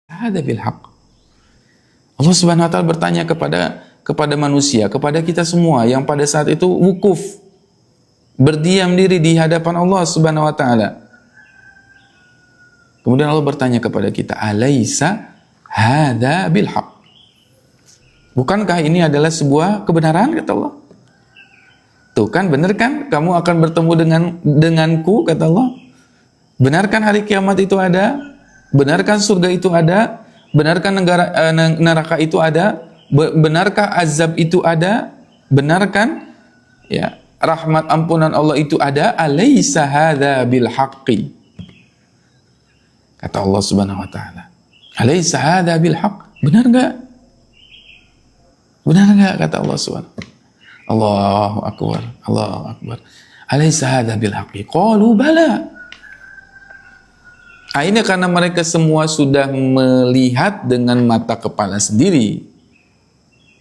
Hada bil haqq. Allah Subhanahu wa taala bertanya kepada manusia, kepada kita semua yang pada saat itu wukuf, berdiam diri di hadapan Allah Subhanahu wa taala. Kemudian Allah bertanya kepada kita, "Alaisa hada bil haqq?" Bukankah ini adalah sebuah kebenaran, kata Allah. Tuh kan, benar kan? Kamu akan bertemu denganku, kata Allah. Benarkan hari kiamat itu ada? Benarkan surga itu ada? Benarkan neraka itu ada? Benarkah azab itu ada? Benarkan ya rahmat ampunan Allah itu ada? Alaisa hadza bil haqqi? Kata Allah Subhanahu wa taala. Alaisa hadza bil haqq? Benar enggak? Benar enggak, kata Allah Subhanahu wa taala? Allahu akbar. Allahu akbar. Alaisa hadza bil haqqi? Qalu bala. Ini karena mereka semua sudah melihat dengan mata kepala sendiri.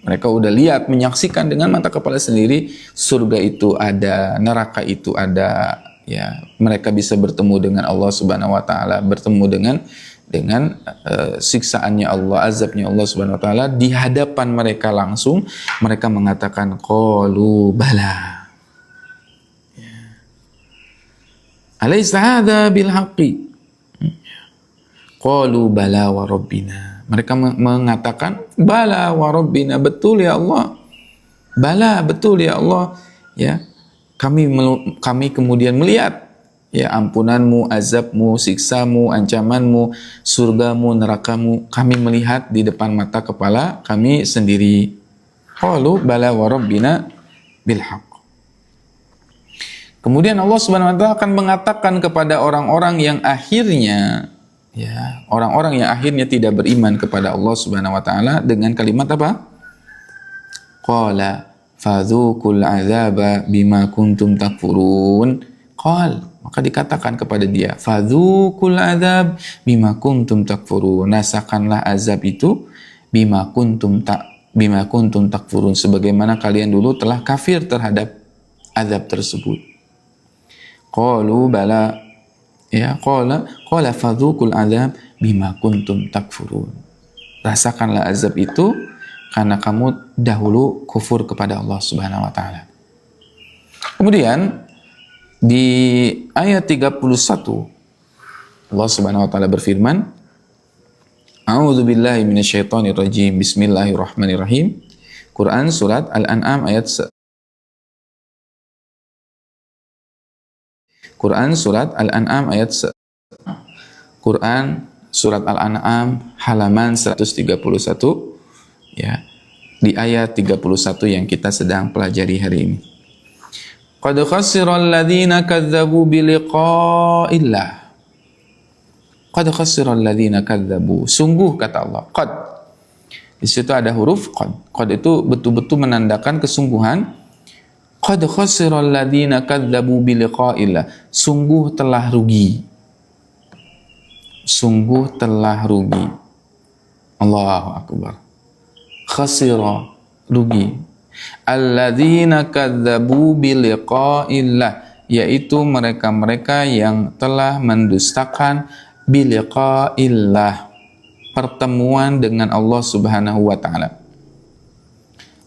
Mereka udah lihat, menyaksikan dengan mata kepala sendiri, surga itu ada, neraka itu ada, ya. Mereka bisa bertemu dengan Allah Subhanahu wa taala, bertemu dengan siksaannya Allah, azabnya Allah Subhanahu wa taala di hadapan mereka langsung. Mereka mengatakan qalu bala. Ya. Alaisa hadza bil haqqi? Qalu bala wa rabbina. Mereka mengatakan bala wa rabbina, betul ya Allah. Bala, betul ya Allah. Ya. Kami kemudian melihat ya ampunanmu, azabmu, siksamu, ancamanmu, surgamu, nerakamu. Kami melihat di depan mata kepala kami sendiri. Qalu bala wa rabbina bil haqq. Kemudian Allah Subhanahu wa taala akan mengatakan kepada orang-orang yang akhirnya tidak beriman kepada Allah Subhanahu wa taala dengan kalimat apa? Qala fadzuqul azaba bima kuntum takfurun. Maka dikatakan kepada dia, fadzuqul azab bima kuntum takfurun. Rasakanlah azab itu bima kuntum takfurun, sebagaimana kalian dulu telah kafir terhadap azab tersebut. Qalu bala. Ya, qala fadzuqul azab bima kuntum takfurun. Rasakanlah azab itu karena kamu dahulu kufur kepada Allah Subhanahu wa taala. Kemudian di ayat 31 Allah Subhanahu wa taala berfirman, A'udzubillahi minasyaitonir rajim. Bismillahirrahmanirrahim. Quran surat Al-An'am ayat Quran surat Al-An'am halaman 131 ya. Di ayat 31 yang kita sedang pelajari hari ini. Qad khasiral ladzina kadzdzabu biliqa'illah. Qad khasiral ladzina kadzdzabu. Sungguh, kata Allah. Qad. Di situ ada huruf qad. Qad itu betul-betul menandakan kesungguhan. Qad khasiral ladzina kadzdzabu biliqa'illah. Sungguh telah rugi. Sungguh telah rugi. Allahu akbar. Khasira, rugi. Alladzina kadzdzabu biliqa'illah, yaitu mereka-mereka yang telah mendustakan biliqa'illah, pertemuan dengan Allah Subhanahu wa taala.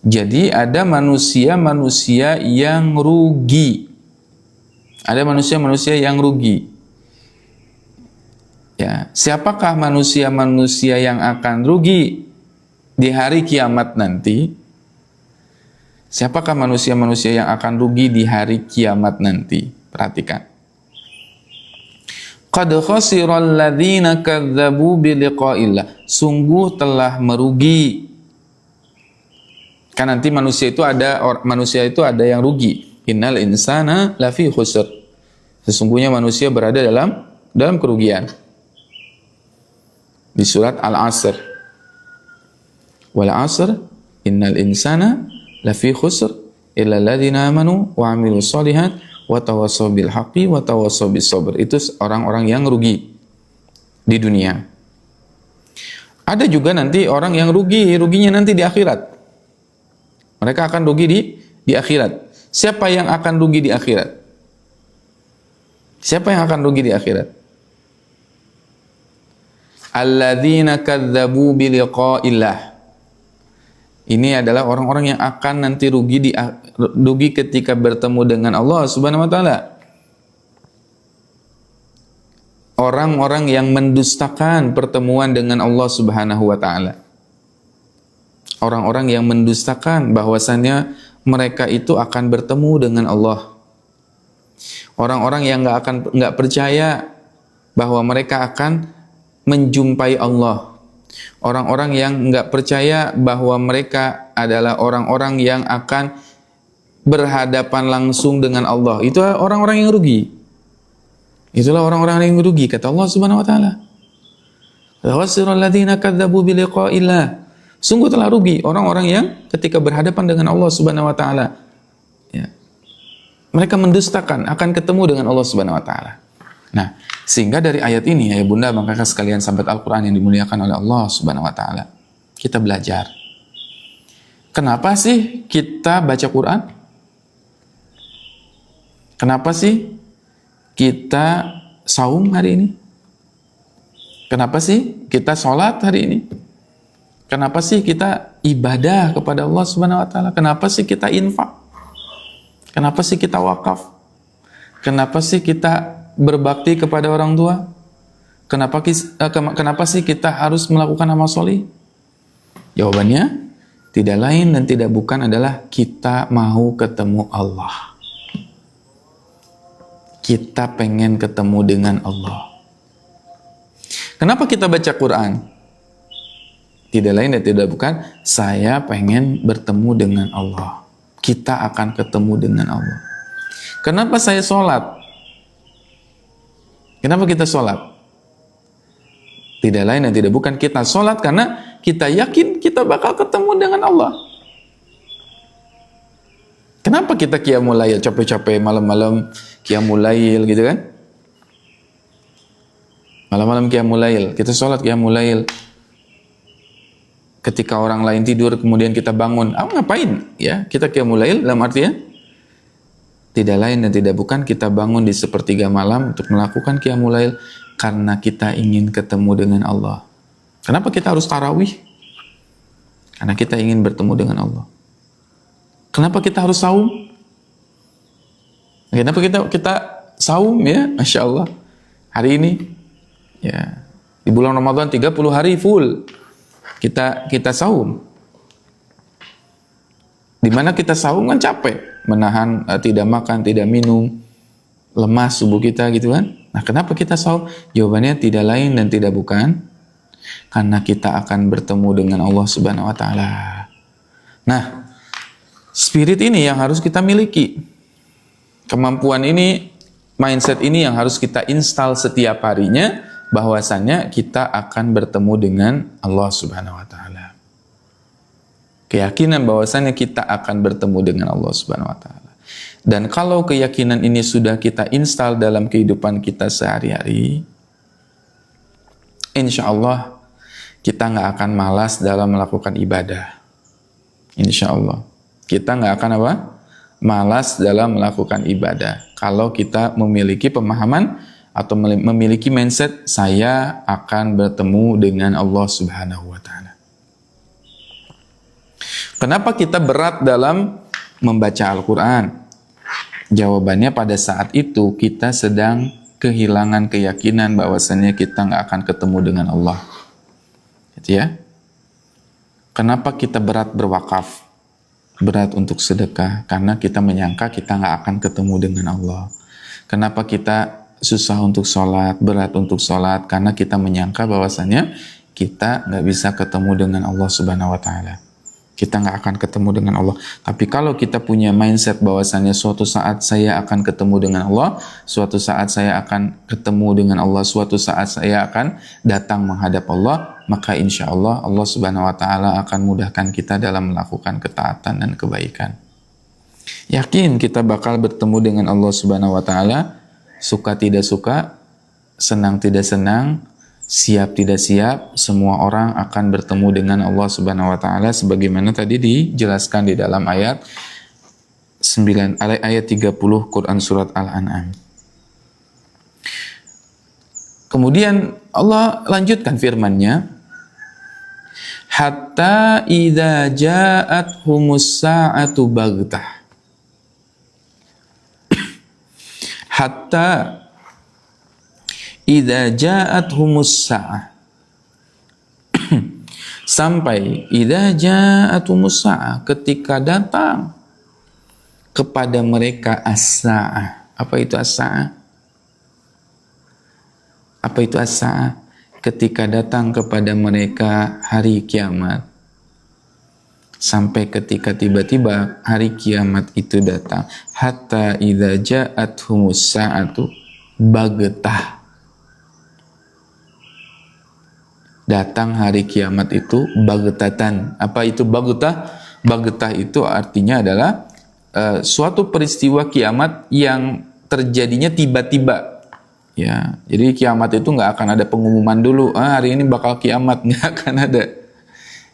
Jadi ada manusia-manusia yang rugi. Ada manusia-manusia yang rugi. Ya, siapakah manusia-manusia yang akan rugi di hari kiamat nanti? Siapakah manusia-manusia yang akan rugi di hari kiamat nanti? Perhatikan. Qad khasiral ladzina kadzdzabu biliqa'illah. Sungguh telah merugi. Kan nanti manusia itu ada yang rugi. Innal insana lafi khusr. Sesungguhnya manusia berada dalam kerugian. Di surat Al-Asr. Wal 'asr innal insana lafi khusr illa alladzina amanu wa 'amilus shalihat wa tawassaw bil haqqi wa tawassaw bis sabr. Itu orang-orang yang rugi di dunia. Ada juga nanti orang yang ruginya nanti di akhirat. Mereka akan rugi di akhirat. Siapa yang akan rugi di akhirat? Siapa yang akan rugi di akhirat? Alladzina kadzdzabu biliqa'illah. Ini adalah orang-orang yang akan nanti rugi ketika bertemu dengan Allah Subhanahu wa taala. Orang-orang yang mendustakan pertemuan dengan Allah Subhanahu wa taala. Orang-orang yang mendustakan bahwasannya mereka itu akan bertemu dengan Allah. Orang-orang yang nggak percaya bahwa mereka akan menjumpai Allah. Orang-orang yang nggak percaya bahwa mereka adalah orang-orang yang akan berhadapan langsung dengan Allah. Itu orang-orang yang rugi. Itulah orang-orang yang rugi, kata Allah Subhanahu wa taala. Khasirul ladzina kadzdzabu biliqa'illah. Sungguh telah rugi orang-orang yang ketika berhadapan dengan Allah Subhanahu wa taala, ya, mereka mendustakan akan ketemu dengan Allah Subhanahu wa taala. Nah, sehingga dari ayat ini ya Bunda, maka sekalian sahabat Al-Qur'an yang dimuliakan oleh Allah Subhanahu wa taala, kita belajar. Kenapa sih kita baca Quran? Kenapa sih kita saum hari ini? Kenapa sih kita sholat hari ini? Kenapa sih kita ibadah kepada Allah Subhanahu wa taala? Kenapa sih kita infak? Kenapa sih kita wakaf? Kenapa sih kita berbakti kepada orang tua? Kenapa sih kita harus melakukan amal soleh? Jawabannya tidak lain dan tidak bukan adalah kita mau ketemu Allah. Kita pengen ketemu dengan Allah. Kenapa kita baca Quran? Tidak lain dan tidak bukan, saya pengen bertemu dengan Allah. Kita akan ketemu dengan Allah. Kenapa saya sholat? Kenapa kita sholat? Tidak lain dan tidak bukan, kita sholat karena kita yakin kita bakal ketemu dengan Allah. Kenapa kita qiyamul lail, capek-capek malam-malam qiyamul lail gitu kan? Malam-malam qiyamul lail, kita sholat qiyamul lail. Ketika orang lain tidur kemudian kita bangun, ngapain? Ya, kita qiyamul lail dalam artinya tidak lain dan tidak bukan kita bangun di sepertiga malam untuk melakukan qiyamul lail karena kita ingin ketemu dengan Allah. Kenapa kita harus tarawih? Karena kita ingin bertemu dengan Allah. Kenapa kita harus saum? Kenapa kita saum ya? Masya Allah. Hari ini ya, di bulan Ramadan 30 hari full kita saum. Di mana kita saum kan capek, menahan tidak makan, tidak minum, lemas tubuh kita gitu kan. Nah, kenapa kita saum? Jawabannya tidak lain dan tidak bukan karena kita akan bertemu dengan Allah Subhanahu wa taala. Nah, spirit ini yang harus kita miliki. Kemampuan ini, mindset ini yang harus kita install setiap harinya, bahwasannya kita akan bertemu dengan Allah Subhanahu wa taala. Keyakinan bahwasannya kita akan bertemu dengan Allah Subhanahu wa taala. Dan kalau keyakinan ini sudah kita install dalam kehidupan kita sehari-hari, insya Allah kita nggak akan malas dalam melakukan ibadah. Insya Allah kita nggak akan apa? Malas dalam melakukan ibadah. Kalau kita memiliki pemahaman atau memiliki mindset, saya akan bertemu dengan Allah Subhanahu wa taala. Kenapa kita berat dalam membaca Al-Quran? Jawabannya pada saat itu kita sedang kehilangan keyakinan bahwasannya kita nggak akan ketemu dengan Allah. Gitu ya. Kenapa kita berat berwakaf? Berat untuk sedekah? Karena kita menyangka kita nggak akan ketemu dengan Allah. Kenapa kita susah untuk sholat, berat untuk sholat? Karena kita menyangka bahwasannya kita nggak bisa ketemu dengan Allah Subhanahu wa taala. Kita nggak akan ketemu dengan Allah. Tapi kalau kita punya mindset bahwasannya suatu saat saya akan ketemu dengan Allah, suatu saat saya akan ketemu dengan Allah, suatu saat saya akan datang menghadap Allah, maka insya Allah Allah Subhanahu wa taala akan mudahkan kita dalam melakukan ketaatan dan kebaikan. Yakin kita bakal bertemu dengan Allah Subhanahu wa taala, suka tidak suka, senang tidak senang, siap tidak siap, semua orang akan bertemu dengan Allah Subhanahu wa taala sebagaimana tadi dijelaskan di dalam ayat 30 Quran surat Al-An'am. Kemudian Allah lanjutkan firman-Nya, hatta idza ja'athumus sa'atu baghtah. Hatta idza ja'athumus sa'ah. Sampai idza ja'athumus sa'ah, ketika datang kepada mereka as-sa'ah. Apa itu as-sa'ah? Apa itu as-sa'ah? Ketika datang kepada mereka hari kiamat. Sampai ketika tiba-tiba hari kiamat itu datang. Hatta idza ja'athumus sa'atu baghtah. Datang hari kiamat itu baghtatan. Apa itu baghtah? Baghtah itu artinya adalah suatu peristiwa kiamat yang terjadinya tiba-tiba. Ya, jadi kiamat itu nggak akan ada pengumuman dulu, hari ini bakal kiamat, nggak akan ada.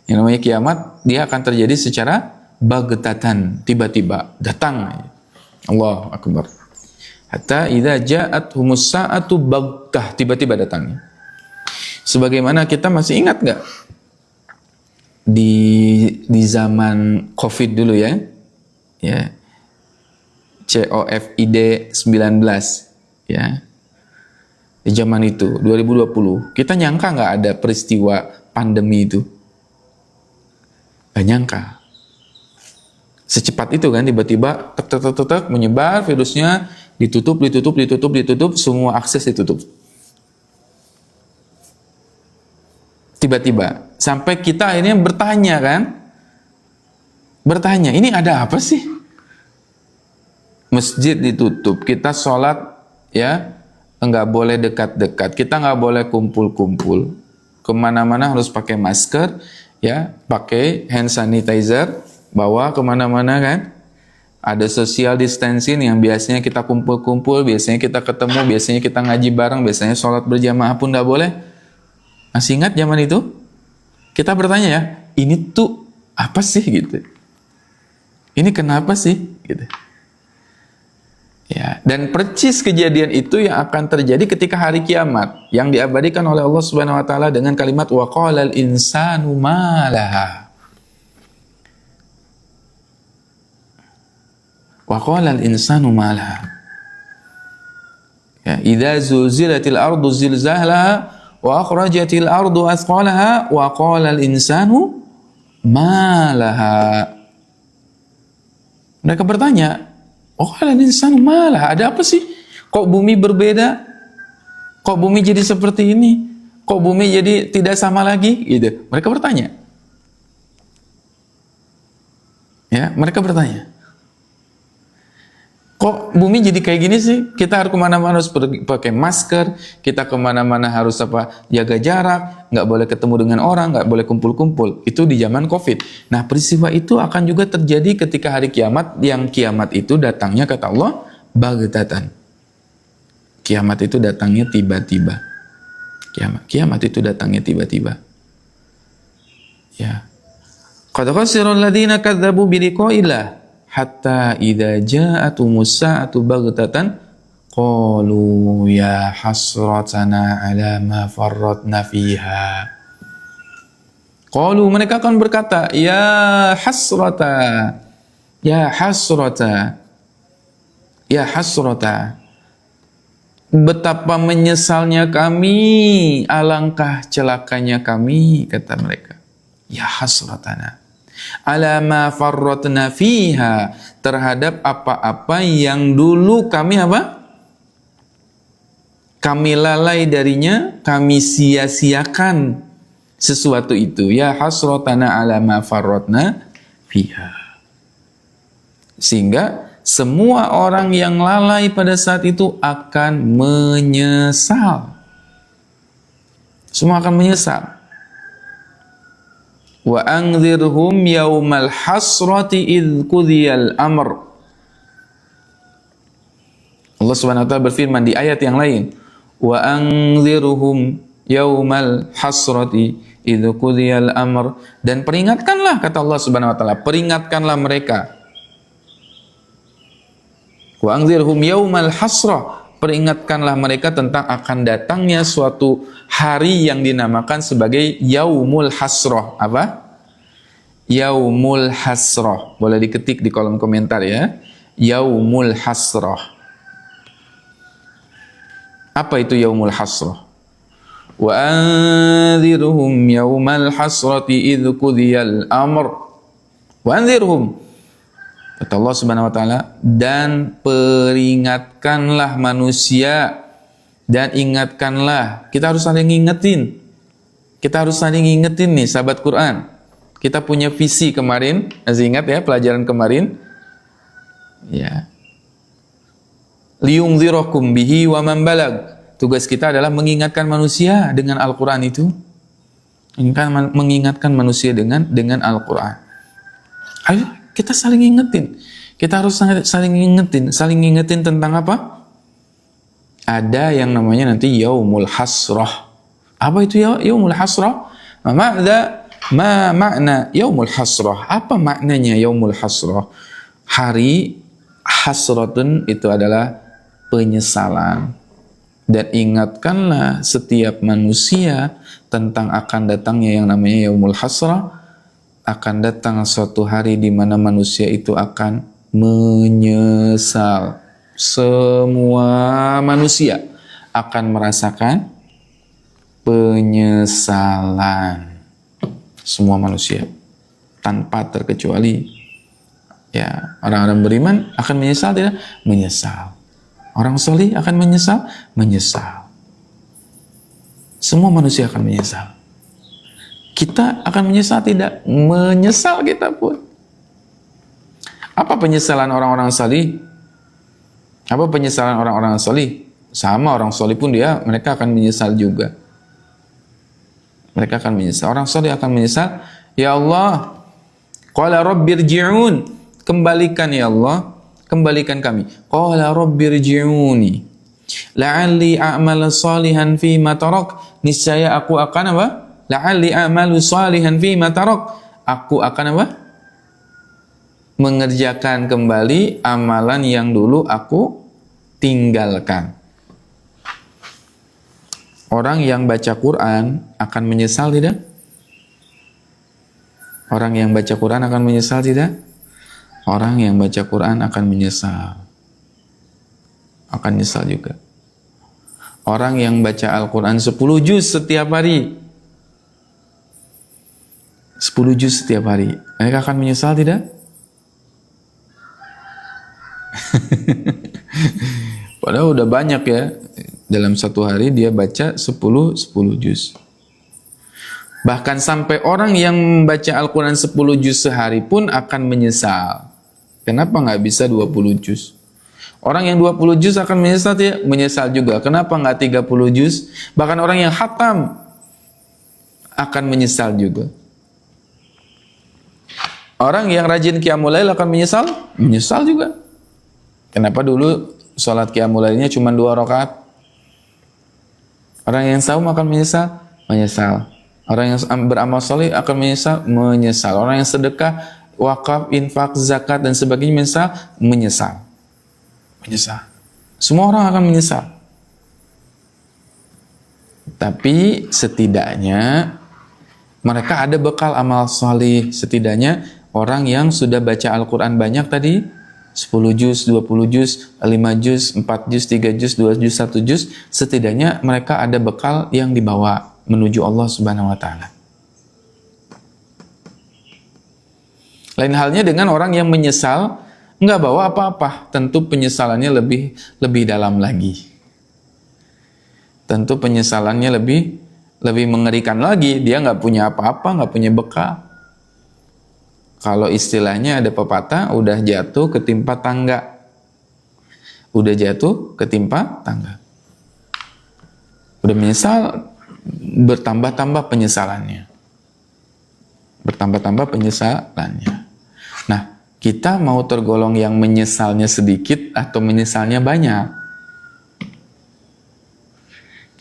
Yang namanya kiamat, dia akan terjadi secara baghtatan, tiba-tiba datang. Allahu Akbar. Hatta idza ja'athumus sa'atu baghtah, tiba-tiba datangnya. Sebagaimana kita masih ingat nggak di zaman COVID dulu ya, COVID-19 ya. Di zaman itu 2020 kita nyangka nggak ada peristiwa pandemi itu, nggak nyangka secepat itu kan, tiba-tiba tek menyebar virusnya, ditutup, semua akses ditutup tiba-tiba, sampai kita akhirnya bertanya ini ada apa sih? Masjid ditutup, kita sholat ya nggak boleh dekat-dekat, kita nggak boleh kumpul-kumpul, kemana-mana harus pakai masker, ya, pakai hand sanitizer, bawa kemana-mana kan, ada social distancing yang biasanya kita kumpul-kumpul, biasanya kita ketemu, biasanya kita ngaji bareng, biasanya sholat berjamaah pun nggak boleh. Masih ingat zaman itu? Kita bertanya ya, ini tuh apa sih gitu? Ini kenapa sih gitu? Ya, dan percis kejadian itu yang akan terjadi ketika hari kiamat yang diabadikan oleh Allah Subhanahu wa taala dengan kalimat wa qalal insanu malaha. Wa qalal insanu malaha. Ya, idza zulzilatil ardu zilzalaha wa akhrajatil ardu athqalaha wa qalal insanu malaha. Mereka bertanya, oh kalian insan malah ada apa sih? Kok bumi berbeda? Kok bumi jadi seperti ini? Kok bumi jadi tidak sama lagi? Gitu. Mereka bertanya. Ya, mereka bertanya. Kok bumi jadi kayak gini sih? Kita harus kemana-mana harus pakai masker, kita kemana-mana harus jaga jarak, nggak boleh ketemu dengan orang, nggak boleh kumpul-kumpul. Itu di zaman COVID. Nah, peristiwa itu akan juga terjadi ketika hari kiamat, yang kiamat itu datangnya kata Allah baghtatan. Kiamat itu datangnya tiba-tiba. Kiamat itu datangnya tiba-tiba. Ya. Qad khasira alladziina kadzdzabu bi liqa'illah. Hatta idza ja'atumus sa'atu baghtatan qalu ya hasratana ala ma farratna fiha. Qalu, mereka akan berkata, ya hasrata, ya hasrata, ya hasrata, betapa menyesalnya kami, alangkah celakanya kami, kata mereka. Ya hasratana ala ma farratna fiha, terhadap apa-apa yang dulu kami apa? Kami lalai darinya, kami sia-siakan sesuatu itu. Ya hasratana ala ma farratna fiha. Sehingga semua orang yang lalai pada saat itu akan menyesal. Semua akan menyesal. Wa anzirhum yaumal hasrati idh qudiyal amr. Allah Subhanahu wa taala berfirman di ayat yang lain, wa anzirhum yaumal hasrati idh qudiyal amr, dan peringatkanlah, kata Allah Subhanahu wa taala, peringatkanlah mereka. Wa anzirhum yaumal hasrah, peringatkanlah mereka tentang akan datangnya suatu hari yang dinamakan sebagai Yaumul Hasrah. Apa? Yaumul Hasrah. Boleh diketik di kolom komentar ya. Yaumul Hasrah. Apa itu Yaumul Hasrah? Wa anzirhum yaumal hasrati idh qudiyal amr. Wa anzirhum, kata Allah Subhanahu wa taala, dan peringatkanlah manusia, dan ingatkanlah. Kita harus saling ingetin. Kita harus saling ingetin nih sahabat Quran. Kita punya visi kemarin, masih ingat ya pelajaran kemarin? Ya. Liyunzirakum bihi wa man balag. Tugas kita adalah mengingatkan manusia dengan Al-Qur'an itu. Mengingatkan manusia dengan Al-Qur'an. Ayo kita saling ingetin. Kita harus saling ingetin tentang apa? Ada yang namanya nanti Yaumul Hasrah. Apa itu Yaumul Hasrah? Ma makna Yaumul Hasrah? Apa maknanya Yaumul Hasrah? Hari hasratun itu adalah penyesalan. Dan ingatkanlah setiap manusia tentang akan datangnya yang namanya Yaumul Hasrah. Akan datang suatu hari di mana manusia itu akan menyesal. Semua manusia akan merasakan penyesalan. Semua manusia tanpa terkecuali. Ya, orang-orang beriman akan menyesal tidak? Menyesal. Orang solih akan menyesal? Menyesal. Semua manusia akan menyesal. Kita akan menyesal tidak? Menyesal kita pun. Apa penyesalan orang-orang salih? Apa penyesalan orang-orang salih? Sama orang salih pun mereka akan menyesal juga. Mereka akan menyesal. Orang salih akan menyesal. Ya Allah, qala rabbirji'un. Kembalikan ya Allah. Kembalikan kami. Qala rabbirji'uni la'alli a'mal salihan fi ma tarak. Niscaya aku akan apa? La'alli a'malu salihan fi ma tarak. Aku akan apa? Mengerjakan kembali amalan yang dulu aku tinggalkan. Orang yang baca Quran akan menyesal tidak? Orang yang baca Quran akan menyesal tidak? Orang yang baca Quran akan menyesal. Akan menyesal juga. Orang yang baca Al-Quran 10 juz setiap hari. 10 juz setiap hari. Mereka akan menyesal tidak? Padahal udah banyak ya. Dalam satu hari dia baca 10 juz. Bahkan sampai orang yang membaca Al-Quran 10 juz sehari pun akan menyesal. Kenapa nggak bisa 20 juz? Orang yang 20 juz akan menyesal tidak? Menyesal juga. Kenapa nggak 30 juz? Bahkan orang yang khatam akan menyesal juga. Orang yang rajin qiyamul lail akan menyesal? Menyesal juga. Kenapa dulu sholat qiyamul lailnya cuma 2 rakaat? Orang yang saum akan menyesal? Menyesal. Orang yang beramal soleh akan menyesal? Menyesal. Orang yang sedekah, wakaf, infak, zakat, dan sebagainya menyesal. Menyesal. Semua orang akan menyesal. Tapi setidaknya mereka ada bekal amal soleh. Setidaknya orang yang sudah baca Al-Quran banyak tadi, 10 juz, 20 juz, 5 juz, 4 juz, 3 juz, 2 juz, 1 juz, setidaknya mereka ada bekal yang dibawa menuju Allah Subhanahu wa taala. Lain halnya dengan orang yang menyesal nggak bawa apa-apa, tentu penyesalannya lebih dalam lagi. Tentu penyesalannya lebih mengerikan lagi. Dia nggak punya apa-apa, nggak punya bekal. Kalau istilahnya ada pepatah, udah jatuh ketimpa tangga. Udah jatuh ketimpa tangga. Udah menyesal, bertambah-tambah penyesalannya. Bertambah-tambah penyesalannya. Nah, kita mau tergolong yang menyesalnya sedikit atau menyesalnya banyak?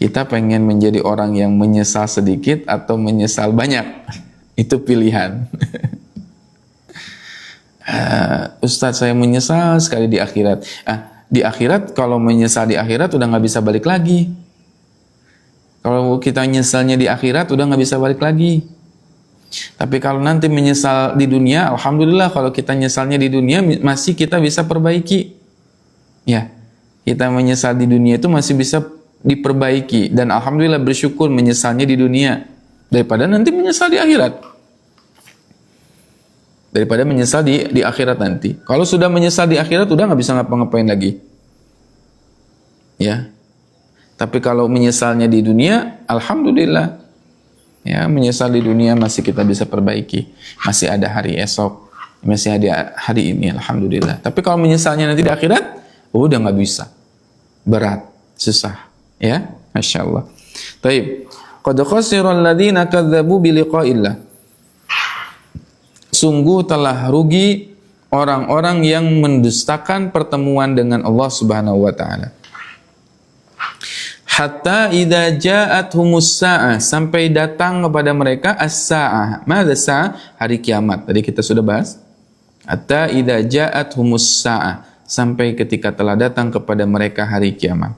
Kita pengen menjadi orang yang menyesal sedikit atau menyesal banyak? Itu pilihan. Ustadz, saya menyesal sekali di akhirat. di akhirat, kalau menyesal di akhirat udah nggak bisa balik lagi. Kalau kita nyesalnya di akhirat udah nggak bisa balik lagi. Tapi kalau nanti menyesal di dunia, alhamdulillah kalau kita nyesalnya di dunia masih kita bisa perbaiki. Ya, kita menyesal di dunia itu masih bisa diperbaiki, dan alhamdulillah bersyukur menyesalnya di dunia daripada nanti menyesal di akhirat. Daripada menyesal di akhirat nanti. Kalau sudah menyesal di akhirat udah nggak bisa ngapa-ngapain lagi. Ya. Tapi kalau menyesalnya di dunia, alhamdulillah. Ya, menyesal di dunia masih kita bisa perbaiki. Masih ada hari esok, masih ada hari ini, alhamdulillah. Tapi kalau menyesalnya nanti di akhirat, udah nggak bisa. Berat, susah. Ya, Masya Allah. Taib. Qad khasira alladziina kadzdzabu bi liqa'illah. Sungguh telah rugi orang-orang yang mendustakan pertemuan dengan Allah Subhanahu wa taala. Hatta idza ja'athumus saa'ah, sampai datang kepada mereka as-saa'ah. Madza saa'ah? Hari kiamat. Tadi kita sudah bahas. Hatta idza ja'athumus saa'ah, sampai ketika telah datang kepada mereka hari kiamat.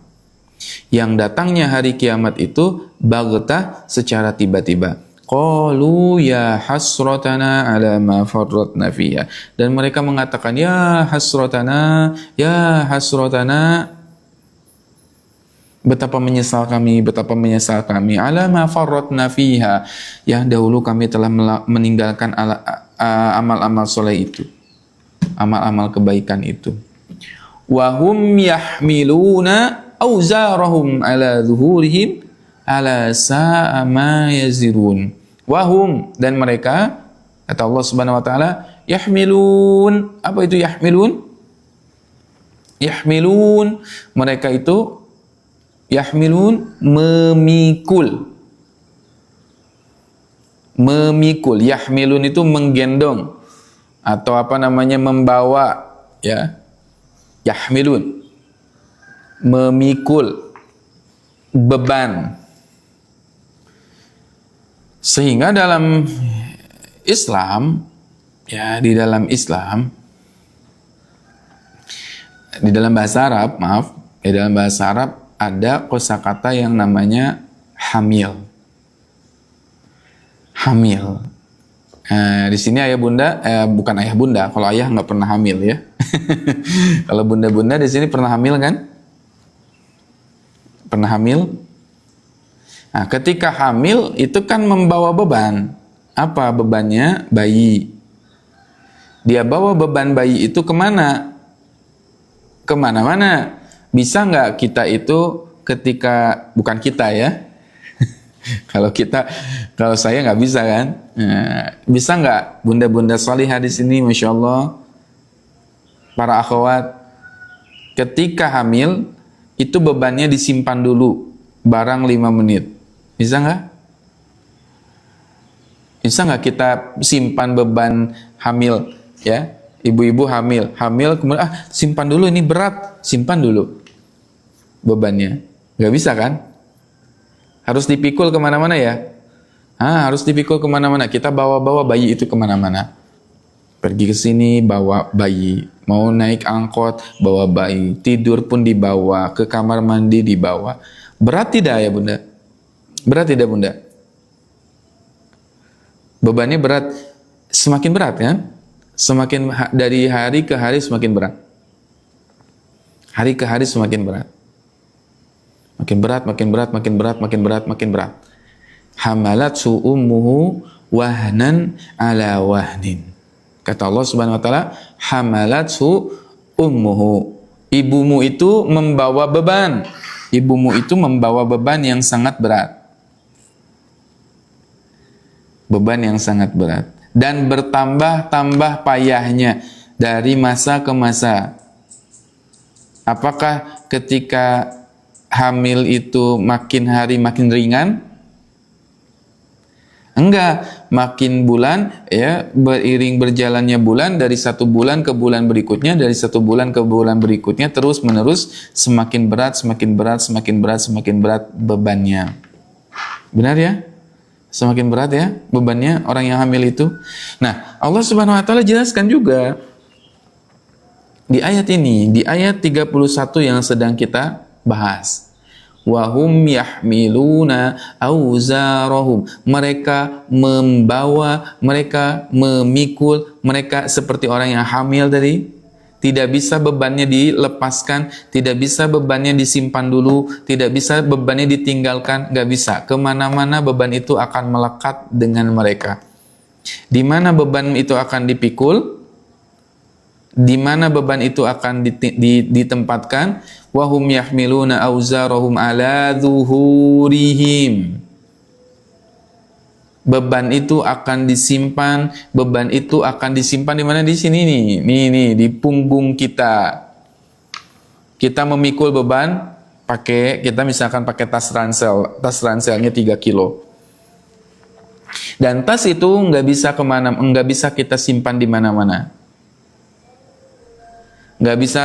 Yang datangnya hari kiamat itu baghtah, secara tiba-tiba. Qalu ya hasratana ala ma farratna fiha. Dan mereka mengatakan, ya hasratana betapa menyesal kami ala ma farratna fiha, yang dahulu kami telah meninggalkan amal-amal soleh itu, amal-amal kebaikan itu. Wa hum yahmiluna auzarahum ala zuhurihim ala sa'a ma yazirun. Wahum, dan mereka, kata Allah Subhanahu wa taala, yahmilun. Apa itu yahmilun? Yahmilun, mereka itu yahmilun, memikul. Memikul. Yahmilun itu menggendong atau apa namanya, membawa, ya. Yahmilun, memikul beban. Sehingga dalam Islam, ya, di dalam bahasa Arab, di dalam bahasa Arab ada kosakata yang namanya hamil. Hamil. Di sini ayah bunda, bukan ayah bunda. Kalau ayah nggak pernah hamil, ya. Kalau bunda-bunda di sini pernah hamil kan? Pernah hamil? Nah, ketika hamil itu kan membawa beban. Apa bebannya? Bayi. Dia bawa beban bayi itu kemana? Kemana-mana. Bisa nggak kita itu ketika, bukan kita ya. Kalau saya nggak bisa kan. Nah, bisa nggak bunda-bunda salihah di sini, Masya Allah, para akhwat, ketika hamil itu bebannya disimpan dulu barang 5 menit. Bisa nggak? Bisa nggak kita simpan beban hamil, ya? Ibu-ibu hamil kemudian simpan dulu, ini berat, simpan dulu bebannya. Nggak bisa kan? Harus dipikul kemana-mana ya? Harus dipikul kemana-mana. Kita bawa-bawa bayi itu kemana-mana. Pergi ke sini bawa bayi, mau naik angkot bawa bayi, tidur pun dibawa, ke kamar mandi dibawa. Berat tidak ya bunda? Berat tidak bunda? Bebannya berat, semakin berat kan? Semakin dari hari ke hari semakin berat. Hari ke hari semakin berat. Makin berat, makin berat, makin berat, makin berat, makin berat. Hamalathu ummuhu wahnan ala wahnin. Kata Allah Subhanahu wa taala, hamalathu ummuhu. Ibumu itu membawa beban. Ibumu itu membawa beban yang sangat berat. Beban yang sangat berat. Dan bertambah-tambah payahnya dari masa ke masa. Apakah ketika hamil itu makin hari makin ringan? Enggak, makin bulan, ya, beriring berjalannya bulan, dari satu bulan ke bulan berikutnya, dari satu bulan ke bulan berikutnya, terus menerus semakin berat, semakin berat, semakin berat, semakin berat bebannya. Benar ya? Semakin berat ya bebannya orang yang hamil itu. Nah, Allah Subhanahu wa taala jelaskan juga Di ayat ini, di ayat 31 yang sedang kita bahas. Wahum yahmiluna auzarahum. Mereka membawa, mereka memikul, mereka seperti orang yang hamil tadi. Tidak bisa bebannya dilepaskan, tidak bisa bebannya disimpan dulu, tidak bisa bebannya ditinggalkan, nggak bisa. Kemana-mana beban itu akan melekat dengan mereka. Di mana beban itu akan dipikul, di mana beban itu akan ditempatkan. Wahum yahmiluna auzarahum ala zuhurihim. Beban itu akan disimpan, beban itu akan disimpan di mana? Di sini nih, di punggung kita. Kita memikul beban kita misalkan pakai tas ranselnya 3 kilo. Dan tas itu nggak bisa kemana, nggak bisa kita simpan di mana-mana. Nggak bisa,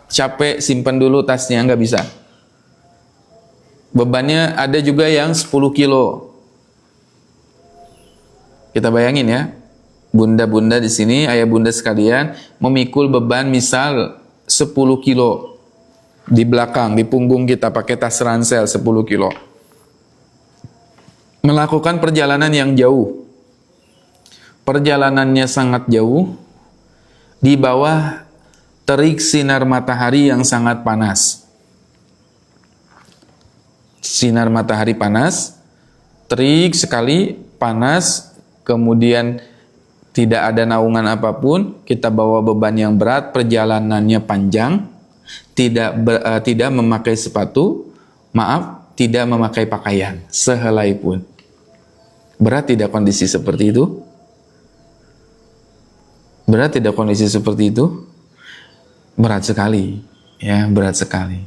capek simpan dulu tasnya, nggak bisa. Bebannya ada juga yang 10 kilo. Kita bayangin ya, bunda-bunda di sini, ayah bunda sekalian, memikul beban misal 10 kilo di belakang, di punggung kita pakai tas ransel 10 kilo. Melakukan perjalanan yang jauh. Perjalanannya sangat jauh, di bawah terik sinar matahari yang sangat panas. Sinar matahari panas, terik sekali, panas, kemudian tidak ada naungan apapun, kita bawa beban yang berat, perjalanannya panjang, tidak memakai sepatu, tidak memakai pakaian sehelai pun. Berat tidak kondisi seperti itu? Berat tidak kondisi seperti itu? Berat sekali, ya, berat sekali.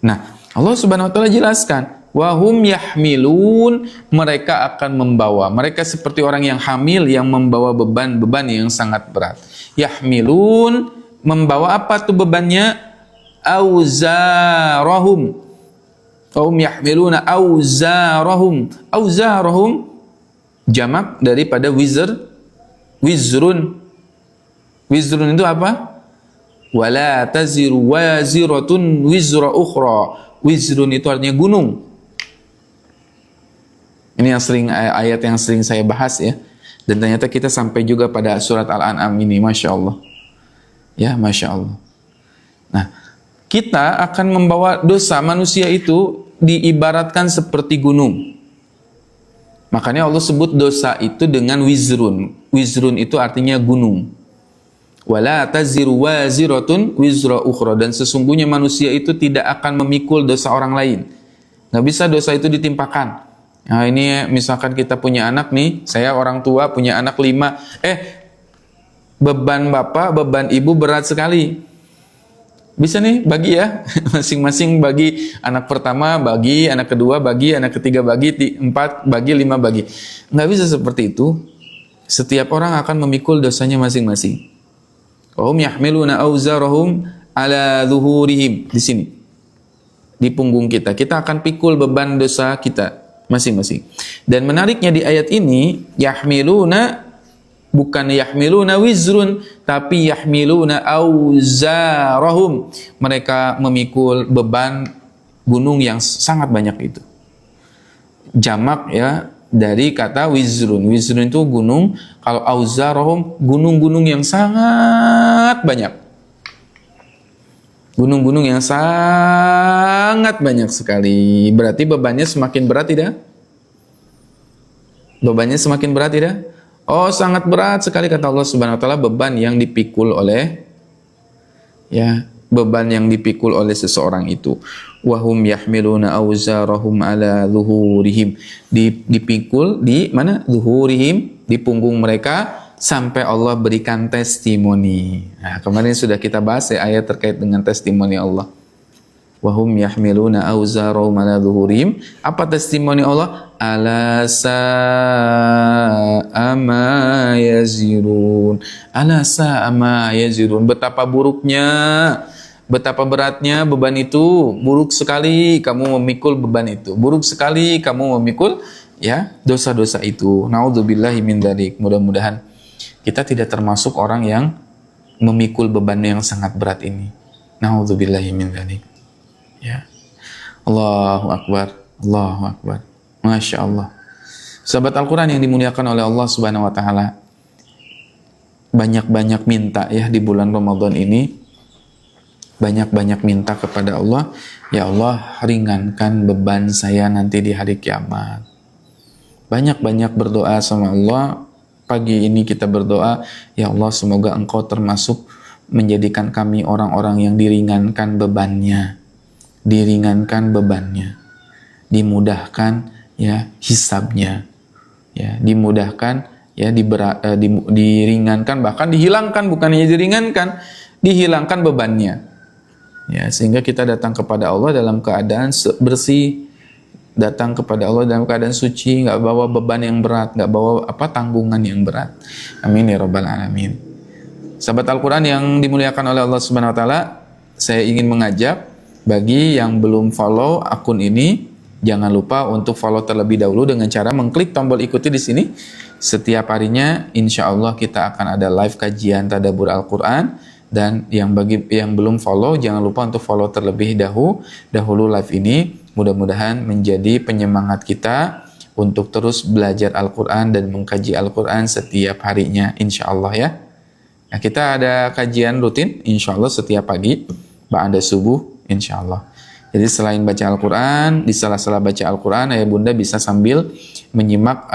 Nah, Allah Subhanahu wa taala jelaskan, wahum yahmilun, mereka akan membawa. Mereka seperti orang yang hamil yang membawa beban yang sangat berat. Yahmilun, membawa apa tuh bebannya? Auzarahum. Wahum yahmiluna auzarahum. Auzarahum jamak daripada wizrun. Wizrun itu apa? Wala taziru waziratun wizra ukhra. Wizrun itu artinya gunung. Ini ayat yang sering saya bahas ya. Dan ternyata kita sampai juga pada surat Al-An'am ini, Masya Allah. Ya, Masya Allah. Nah, kita akan membawa dosa. Manusia itu diibaratkan seperti gunung. Makanya Allah sebut dosa itu dengan wizrun. Wizrun itu artinya gunung. Wala taziru waziratun wizra ukhra. Dan sesungguhnya manusia itu tidak akan memikul dosa orang lain. Nggak bisa dosa itu ditimpakan. Nah, ini misalkan kita punya anak nih, saya orang tua punya anak 5, beban bapak, beban ibu berat sekali. Bisa nih bagi ya, masing-masing bagi, anak pertama bagi, anak kedua bagi, anak ketiga bagi, 4 bagi, 5 bagi. Nggak bisa seperti itu. Setiap orang akan memikul dosanya masing-masing. Wahum yahmiluna auzarahum ala zuhurihim. Di sini, di punggung kita akan pikul beban dosa kita masing-masing. Dan menariknya di ayat ini, yahmiluna bukan yahmiluna wizrun, tapi yahmiluna auzarahum. Mereka memikul beban gunung yang sangat banyak itu. Jamak ya dari kata wizrun. Wizrun itu gunung, kalau auzarahum gunung-gunung yang sangat banyak. Gunung-gunung yang sangat banyak sekali. Berarti bebannya semakin berat tidak? Bebannya semakin berat tidak? Oh, sangat berat sekali kata Allah Subhanahu wa taala, beban yang dipikul oleh seseorang itu. Wahum yahmiluna auzarahum ala zuhurihim. Dipikul di mana? Zuhurihim, di punggung mereka, sampai Allah berikan testimoni. Nah, kemarin sudah kita bahas ayat terkait dengan testimoni Allah. Wahum yahmiluna auzarahum ala zuhurihim. Apa testimoni Allah? Ala sa'a ma yazirun. Ala sa'a ma yazirun. Betapa buruknya, betapa beratnya beban itu. Buruk sekali kamu memikul beban itu. Buruk sekali kamu memikul dosa-dosa itu. Naudzubillahi min dzalik. Mudah-mudahan kita tidak termasuk orang yang memikul beban yang sangat berat ini. Nauzubillahi min dzalik. Ya. Allahu Akbar. Allahu Akbar. Masya Allah. Sahabat Al-Quran yang dimuliakan oleh Allah Subhanahu wa Ta'ala, banyak-banyak minta ya di bulan Ramadan ini, banyak-banyak minta kepada Allah, ya Allah ringankan beban saya nanti di hari kiamat. Banyak-banyak berdoa sama Allah. Pagi ini kita berdoa, ya Allah semoga Engkau termasuk menjadikan kami orang-orang yang diringankan bebannya, dimudahkan ya hisabnya, ya dimudahkan ya diringankan, bahkan dihilangkan, bukan hanya diringankan, dihilangkan bebannya, ya sehingga kita datang kepada Allah dalam keadaan bersih, datang kepada Allah dalam keadaan suci, nggak bawa beban yang berat, nggak bawa tanggungan yang berat. Amin ya rabbal alamin. Sahabat Al-Quran yang dimuliakan oleh Allah Subhanahu wa Ta'ala, saya ingin mengajak bagi yang belum follow akun ini, jangan lupa untuk follow terlebih dahulu dengan cara mengklik tombol ikuti di sini. Setiap harinya insya Allah kita akan ada live kajian tadabbur Al-Quran. Dan bagi yang belum follow, jangan lupa untuk follow terlebih dahulu live ini. Mudah-mudahan menjadi penyemangat kita untuk terus belajar Al-Quran dan mengkaji Al-Quran setiap harinya, insya Allah ya. Nah, kita ada kajian rutin insya Allah setiap pagi ba'da subuh insya Allah. Jadi selain baca Al-Quran, di sela-sela baca Al-Quran, ayah bunda bisa sambil menyimak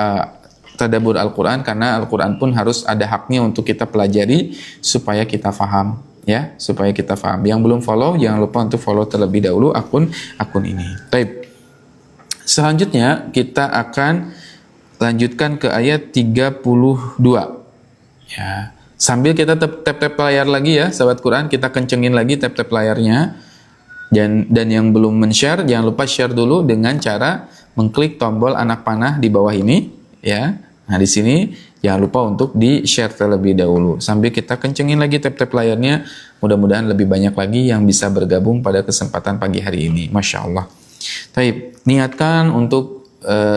tadabbur Al-Quran, karena Al-Quran pun harus ada haknya untuk kita pelajari supaya kita faham ya, supaya kita faham. Yang belum follow jangan lupa untuk follow terlebih dahulu akun ini. Baik. Selanjutnya kita akan lanjutkan ke ayat 32 ya. Sambil kita tap layar lagi ya sahabat Quran, kita kencengin lagi tap layarnya. Dan yang belum men-share jangan lupa share dulu dengan cara mengklik tombol anak panah di bawah ini ya. Nah, di sini jangan lupa untuk di-share terlebih dahulu. Sambil kita kencengin lagi tap layarnya, mudah-mudahan lebih banyak lagi yang bisa bergabung pada kesempatan pagi hari ini. Masya Allah. Taib, niatkan untuk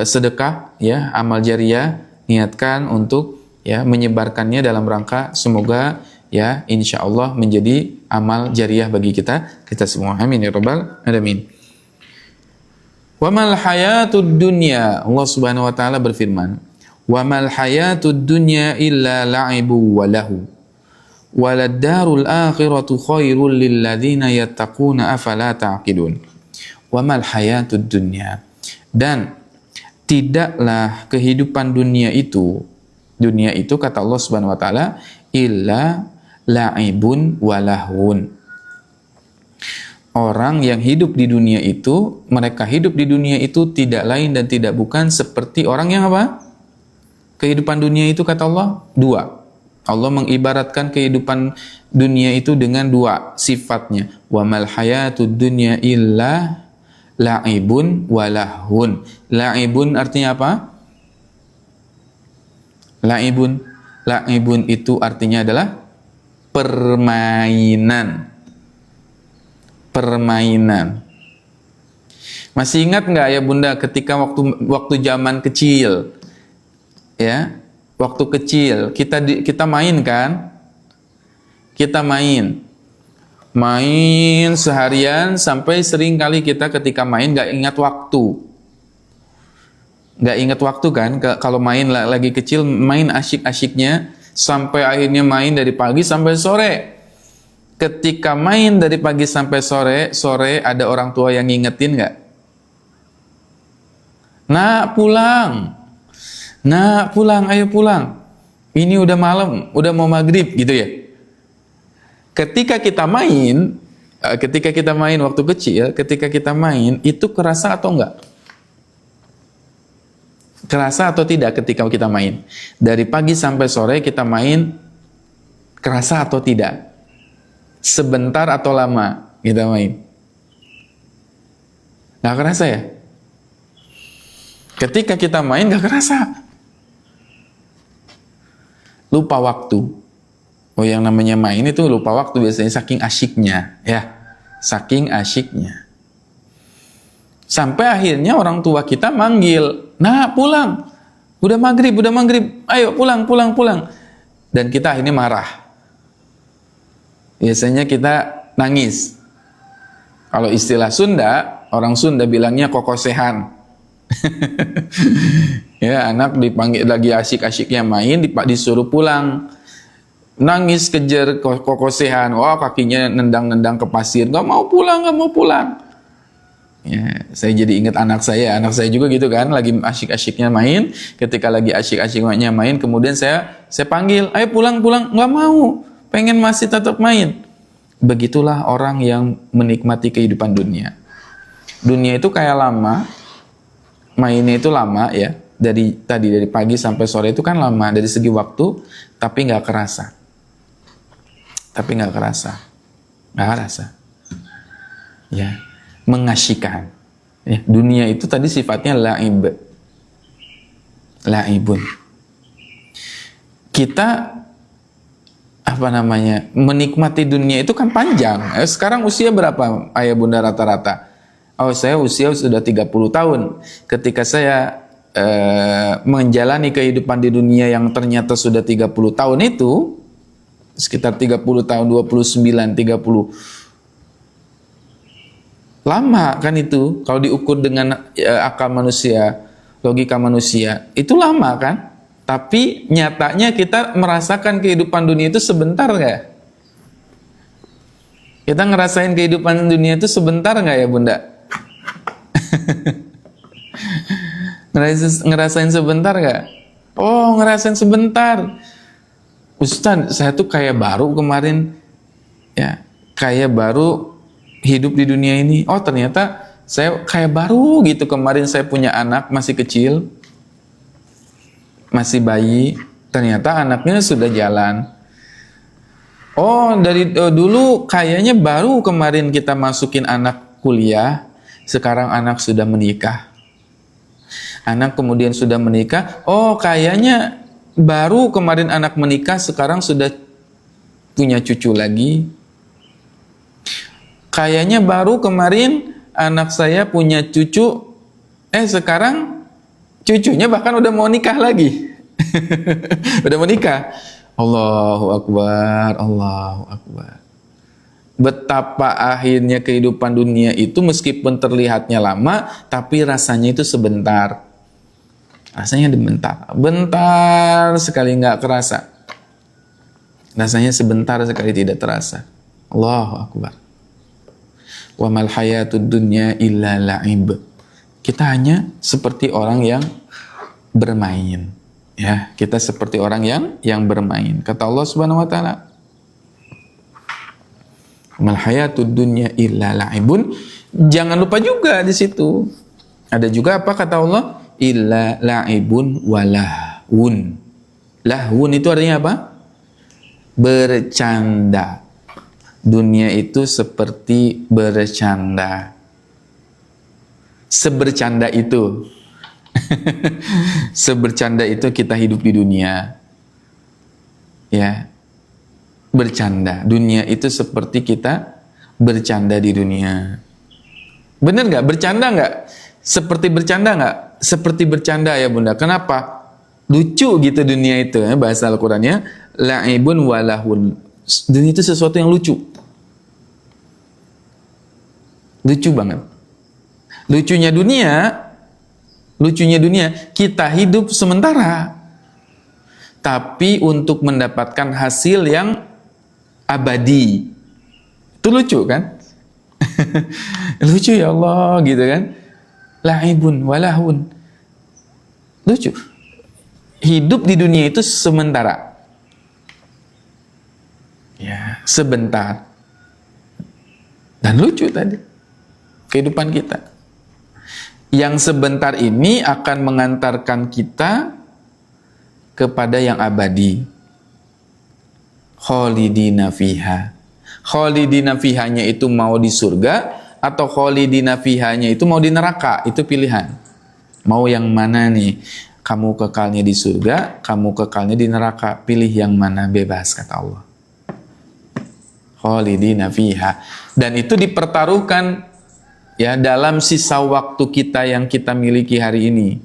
sedekah, ya, amal jariah, niatkan untuk ya menyebarkannya dalam rangka semoga ya insya Allah menjadi amal jariah bagi kita semua. Amin ya rabbal alamin. Wa mal hayatud dunya, Allah Subhanahu wa taala berfirman, wa mal hayatud dunya illa la'ibu wa lahu walad darul akhiratu khairul lil ladzina yattaquna afala ta'qilun. Wa mal hayatud dunya, dan tidaklah kehidupan dunia itu kata Allah Subhanahu wa taala illa la'ibun wa lahun. Orang yang hidup di dunia itu, mereka hidup di dunia itu tidak lain dan tidak bukan seperti orang yang apa? Kehidupan dunia itu kata Allah dua. Allah mengibaratkan kehidupan dunia itu dengan dua sifatnya. Wa mal hayatud dunya illa la'ibun wa lahun. La'ibun artinya apa? La'ibun itu artinya adalah permainan. Masih ingat nggak ya bunda ketika waktu zaman kecil, ya, waktu kecil kita main kan? Kita main seharian sampai sering kali kita ketika main nggak ingat waktu kan? Kalau main lagi kecil main asyik-asyiknya sampai akhirnya main dari pagi sampai sore. Ketika main dari pagi sampai sore ada orang tua yang ngingetin nggak? Nak pulang, ayo pulang. Ini udah malam, udah mau maghrib gitu ya. Ketika kita main waktu kecil, ketika kita main itu kerasa atau enggak? Kerasa atau tidak ketika kita main? Dari pagi sampai sore kita main, kerasa atau tidak? Sebentar atau lama kita main? Nggak kerasa ya? Ketika kita main nggak kerasa. Lupa waktu. Oh, yang namanya main itu lupa waktu biasanya saking asyiknya, ya. Saking asyiknya. Sampai akhirnya orang tua kita manggil, "Nah, pulang. Udah maghrib. Ayo pulang." Dan kita akhirnya marah. biasanya kita nangis. Kalau istilah Sunda, orang Sunda bilangnya kokosehan. Ya, anak dipanggil lagi asyik-asyiknya main, disuruh pulang. Nangis kejar kokosehan, wah kakinya nendang-nendang ke pasir, nggak mau pulang, nggak mau pulang. Ya, saya jadi ingat anak saya juga gitu kan, lagi asyik-asyiknya main, ketika lagi asyik-asyiknya main, kemudian saya panggil, ayo pulang, nggak mau, pengen masih tetap main. Begitulah orang yang menikmati kehidupan dunia. Dunia itu kayak lama, mainnya itu lama ya, dari pagi sampai sore itu kan lama dari segi waktu, tapi nggak kerasa. Nggak kerasa. Ya, mengasyikkan. Ya, dunia itu tadi sifatnya laibun. Kita menikmati dunia itu kan panjang. Sekarang usia berapa ayah bunda rata-rata? Oh, saya usia sudah 30 tahun. Ketika saya menjalani kehidupan di dunia yang ternyata sudah 30 tahun itu, sekitar 30 tahun, 29, 30. Lama kan itu, kalau diukur dengan akal manusia, logika manusia, itu lama kan? Tapi nyatanya kita merasakan kehidupan dunia itu sebentar nggak? Kita ngerasain kehidupan dunia itu sebentar nggak ya bunda? Ngerasain sebentar nggak? Oh, ngerasain sebentar. Ustaz, saya tuh kayak baru kemarin, ya, kayak baru hidup di dunia ini. Oh, ternyata saya kayak baru gitu kemarin saya punya anak masih kecil, masih bayi. Ternyata anaknya sudah jalan. Oh, dari dulu kayaknya baru kemarin kita masukin anak kuliah, sekarang anak sudah menikah. Anak kemudian sudah menikah. Oh, kayaknya baru kemarin anak menikah, sekarang sudah punya cucu lagi. Kayaknya baru kemarin anak saya punya cucu, sekarang cucunya bahkan udah mau nikah lagi. Udah mau nikah. Allahu Akbar, Allahu Akbar. Betapa akhirnya kehidupan dunia itu meskipun terlihatnya lama, tapi rasanya itu sebentar. Rasanya bentar sekali nggak kerasa. Rasanya sebentar sekali tidak terasa. Allahu Akbar. Wa mal hayatud dunya illa la'ib. Kita hanya seperti orang yang bermain. Ya, kita seperti orang yang bermain. Kata Allah Subhanahu wa taala, "Mal hayatud dunya illa la'ibun." Jangan lupa juga di situ. Ada juga apa kata Allah? Illa la'ibun walahun. Lahun itu artinya apa? Bercanda. Dunia itu seperti bercanda. Sebercanda itu. Sebercanda itu kita hidup di dunia. Ya. Bercanda. Dunia itu seperti kita bercanda di dunia. Bener nggak? Bercanda nggak? Seperti bercanda nggak? Seperti bercanda ya bunda. Kenapa? Lucu gitu dunia itu ya, bahasa Al-Qurannya. La'ibun walahun. Dunia itu sesuatu yang lucu. Lucu banget. Lucunya dunia, kita hidup sementara. Tapi untuk mendapatkan hasil yang abadi. Itu lucu kan? Lucu ya Allah gitu kan? La'ibun walahun. Lucu. Hidup di dunia itu sementara. Ya, sebentar. Dan lucu tadi kehidupan kita. Yang sebentar ini akan mengantarkan kita kepada yang abadi. Khalidina fiha. Khalidina fihanya itu mau di surga atau khalidina fihanya itu mau di neraka, itu pilihan. Mau yang mana nih? Kamu kekalnya di surga, kamu kekalnya di neraka. Pilih yang mana, bebas kata Allah. Khalidina fiha. Dan itu dipertaruhkan ya dalam sisa waktu kita yang kita miliki hari ini.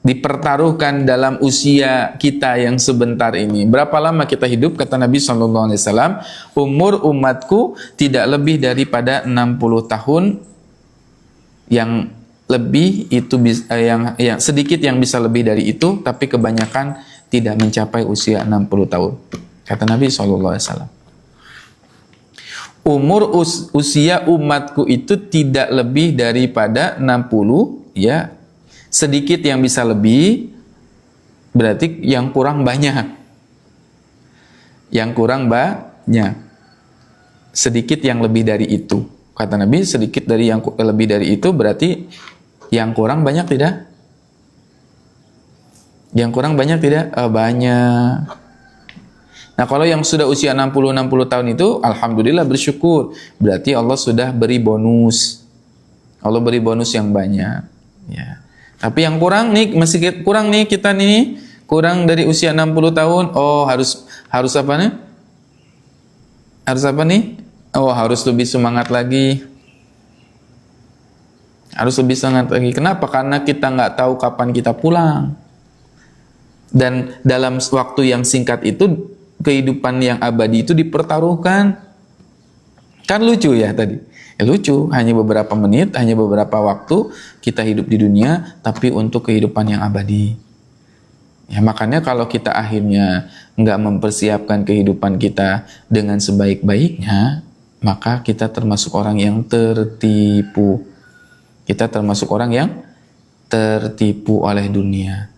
dipertaruhkan dalam usia kita yang sebentar ini. Berapa lama kita hidup? Kata Nabi SAW, umur umatku tidak lebih daripada 60 tahun. Yang lebih itu yang sedikit yang bisa lebih dari itu, tapi kebanyakan tidak mencapai usia 60 tahun. Kata Nabi SAW. Usia umatku itu tidak lebih daripada 60, ya. Sedikit yang bisa lebih, berarti yang kurang banyak. Yang kurang banyak. Sedikit yang lebih dari itu. Kata Nabi, sedikit dari yang lebih dari itu berarti yang kurang banyak tidak? Yang kurang banyak tidak? Banyak. Nah, kalau yang sudah usia 60 tahun itu, alhamdulillah bersyukur. Berarti Allah sudah beri bonus. Allah beri bonus yang banyak. Ya. Tapi yang kurang nih, masih kurang nih kita nih, kurang dari usia 60 tahun. Oh, harus apa nih? Harus apa nih? Oh, harus lebih semangat lagi. Harus lebih semangat lagi. Kenapa? Karena kita nggak tahu kapan kita pulang. Dan dalam waktu yang singkat itu, kehidupan yang abadi itu dipertaruhkan. Kan lucu ya tadi. Lucu, hanya beberapa menit, hanya beberapa waktu kita hidup di dunia, tapi untuk kehidupan yang abadi. Ya, makanya kalau kita akhirnya nggak mempersiapkan kehidupan kita dengan sebaik-baiknya, maka kita termasuk orang yang tertipu. Kita termasuk orang yang tertipu oleh dunia.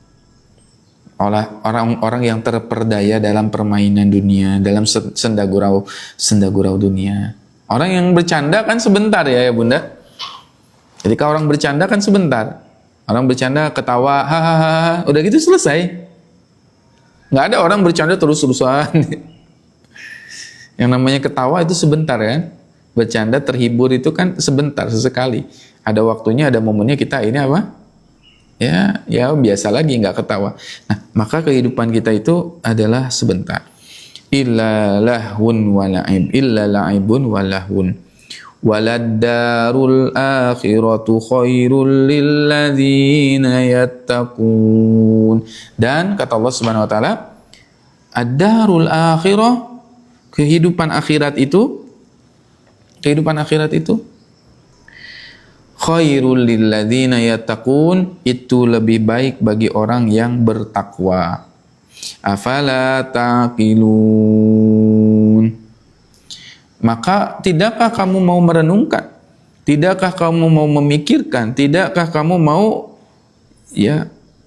Oleh orang-orang yang terperdaya dalam permainan dunia, dalam senda-gurau dunia. Orang yang bercanda kan sebentar ya Bunda. Jadi kalau orang bercanda kan sebentar. Orang bercanda ketawa, hahaha, udah gitu selesai. Nggak ada orang bercanda terus-terusan. Yang namanya ketawa itu sebentar kan. Bercanda terhibur itu kan sebentar, sesekali. Ada waktunya, ada momennya kita ini apa? Ya biasa lagi nggak ketawa. Nah, maka kehidupan kita itu adalah sebentar. Illa lahun wa la'ib, illa la'ibun wa lahun. Waladdarul akhiratu khairul lilladzina yattaqun. Dan kata Allah Subhanahu wa taala, ad-darul akhirah, kehidupan akhirat itu khairul lilladzina yattaqun, itu lebih baik bagi orang yang bertakwa. Afala taqilun. Maka tidakkah kamu mau merenungkan? Tidakkah kamu mau memikirkan? Tidakkah kamu mau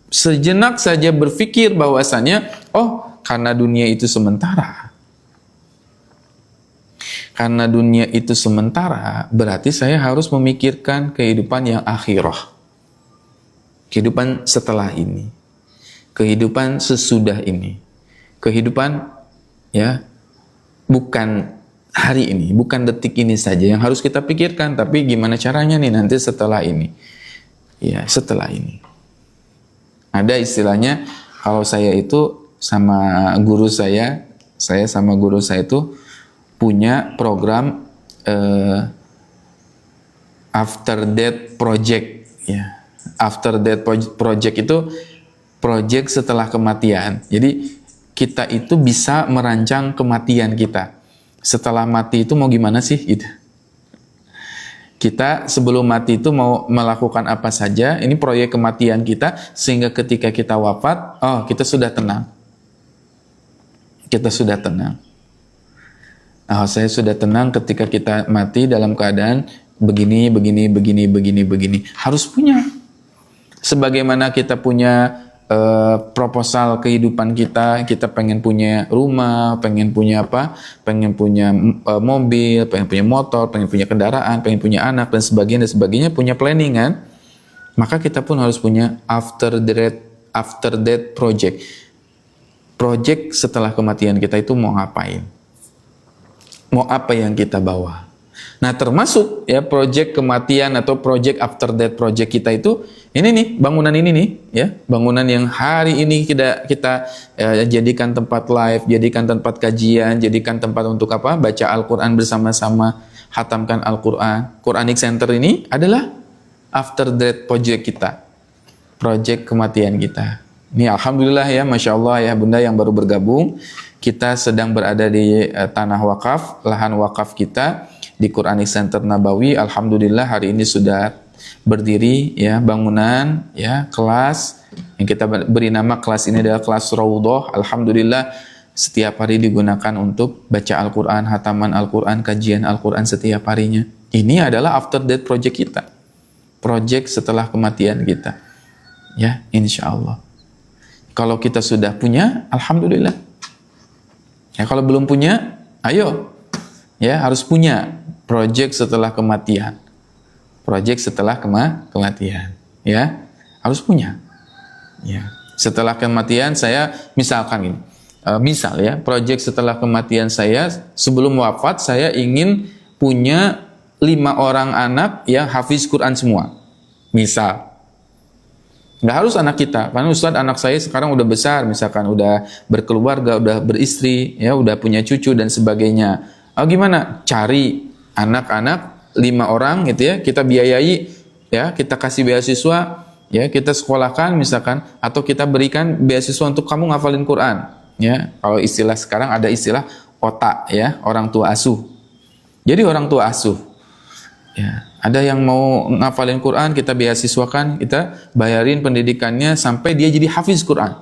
sejenak saja berpikir bahwasanya karena dunia itu sementara. Karena dunia itu sementara, berarti saya harus memikirkan kehidupan yang akhirah. Kehidupan setelah ini. Kehidupan sesudah ini. Kehidupan bukan hari ini, bukan detik ini saja yang harus kita pikirkan, tapi gimana caranya nih nanti setelah ini. Ya, setelah ini. Ada istilahnya, kalau saya itu sama guru saya sama guru saya itu punya program after death project. Ya. After death project itu project setelah kematian. Jadi kita itu bisa merancang kematian kita. Setelah mati itu mau gimana sih? Gitu. Kita sebelum mati itu mau melakukan apa saja. Ini proyek kematian kita, sehingga ketika kita wafat, kita sudah tenang. Kita sudah tenang. Saya sudah tenang ketika kita mati dalam keadaan begini. Harus punya. Sebagaimana kita punya proposal kehidupan kita pengen punya rumah, pengen punya apa, pengen punya mobil, pengen punya motor, pengen punya kendaraan, pengen punya anak dan sebagainya, punya planning kan, maka kita pun harus punya after death project setelah kematian kita itu mau ngapain, mau apa yang kita bawa. Nah, termasuk project kematian atau project after death project kita itu ini nih, bangunan ini nih, bangunan yang hari ini kita jadikan tempat live, jadikan tempat kajian, jadikan tempat untuk apa? Baca Al-Quran bersama-sama, khatamkan Al-Quran. Quranic Center ini adalah after death project kita. proyek kematian kita. Ini alhamdulillah ya, Masya Allah ya Bunda yang baru bergabung. Kita sedang berada di tanah wakaf, lahan wakaf kita di Quranic Center Nabawi. Alhamdulillah hari ini sudah berdiri ya bangunan ya kelas yang kita beri nama kelas ini adalah kelas Raudhah. Alhamdulillah setiap hari digunakan untuk baca Al-Quran, hataman Al-Quran, kajian Al-Quran setiap harinya. Ini adalah after death project kita, project setelah kematian kita ya, insya Allah. Kalau kita sudah punya, alhamdulillah. Ya, kalau belum punya, ayo. Ya, harus punya project setelah kematian. Project setelah kematian, ya. Harus punya. Ya. Setelah kematian saya misalkan ini. Misal ya, project setelah kematian saya sebelum wafat saya ingin punya 5 orang anak yang hafiz Quran semua. Misal. Nggak harus anak kita, karena Ustadz anak saya sekarang udah besar, misalkan udah berkeluarga, udah beristri, ya udah punya cucu dan sebagainya. Gimana? Cari anak-anak 5 orang gitu ya, kita biayai, ya kita kasih beasiswa, ya kita sekolahkan misalkan, atau kita berikan beasiswa untuk kamu ngafalin Quran. Ya, kalau istilah sekarang ada istilah otak, ya orang tua asuh. Jadi orang tua asuh. Ya, ada yang mau ngafalin Quran, kita beasiswakan, kita bayarin pendidikannya sampai dia jadi hafiz Quran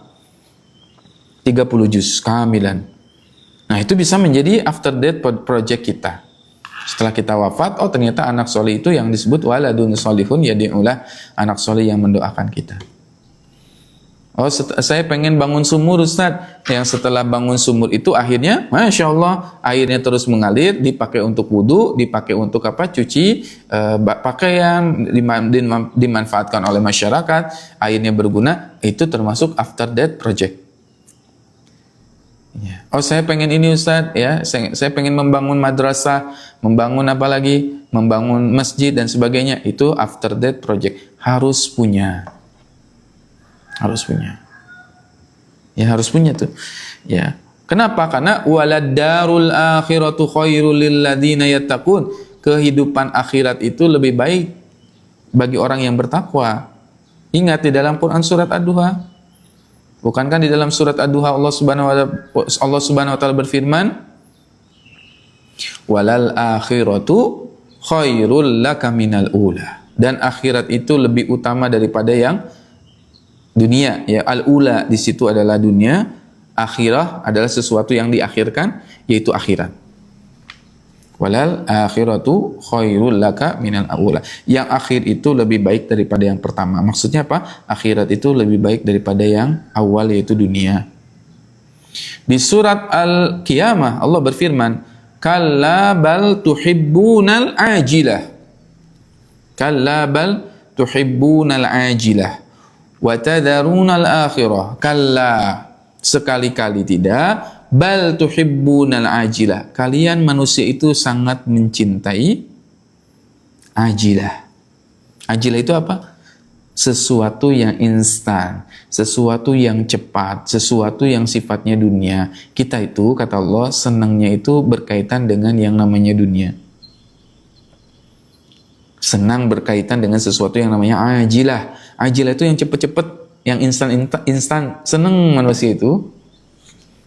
30 juz kamilan. Nah itu bisa menjadi after death project kita. Setelah kita wafat, oh ternyata anak soleh itu yang disebut waladun solihun yad'ulah, anak soleh yang mendoakan kita. Oh saya pengen bangun sumur Ustaz. Yang setelah bangun sumur itu akhirnya Masya Allah airnya terus mengalir, dipakai untuk wudhu, dipakai untuk apa? Cuci pakaian, dimanfaatkan oleh masyarakat, airnya berguna. Itu termasuk after death project. Ya. Oh saya pengen ini Ustaz ya, saya pengen membangun madrasah, membangun apa lagi? Membangun masjid dan sebagainya. Itu after death project. Harus punya. Harus punya. Ya harus punya tuh. Ya. Kenapa? Karena walad darul akhiratu khairul lil ladzina yattaqun. Kehidupan akhirat itu lebih baik bagi orang yang bertakwa. Ingat di dalam Quran surat Ad-Duha. Bukankah di dalam surat Ad-Duha Allah Subhanahu wa taala berfirman, "Walal akhiratu khairul laka minal ula." Dan akhirat itu lebih utama daripada yang dunia, ya al-ula di situ adalah dunia, akhirah adalah sesuatu yang diakhirkan, yaitu akhirat. Walal akhiratu khairul laka minal ula. Yang akhir itu lebih baik daripada yang pertama. Maksudnya apa? Akhirat itu lebih baik daripada yang awal, yaitu dunia. Di surat Al-Qiyamah Allah berfirman, "Kalla bal tuhibbunal ajilah." Kalla bal tuhibbunal ajilah. Wa tadharunal akhirah. Kalla, sekali-kali tidak. Bal tuhibbunal ajilah. Kalian manusia itu sangat mencintai ajilah. Ajilah itu apa? Sesuatu yang instan, sesuatu yang cepat, sesuatu yang sifatnya dunia. Kita itu, kata Allah, senangnya itu berkaitan dengan yang namanya dunia. Senang berkaitan dengan sesuatu yang namanya ajilah. Ajilah itu yang cepat-cepat, yang instan, senang manusia itu.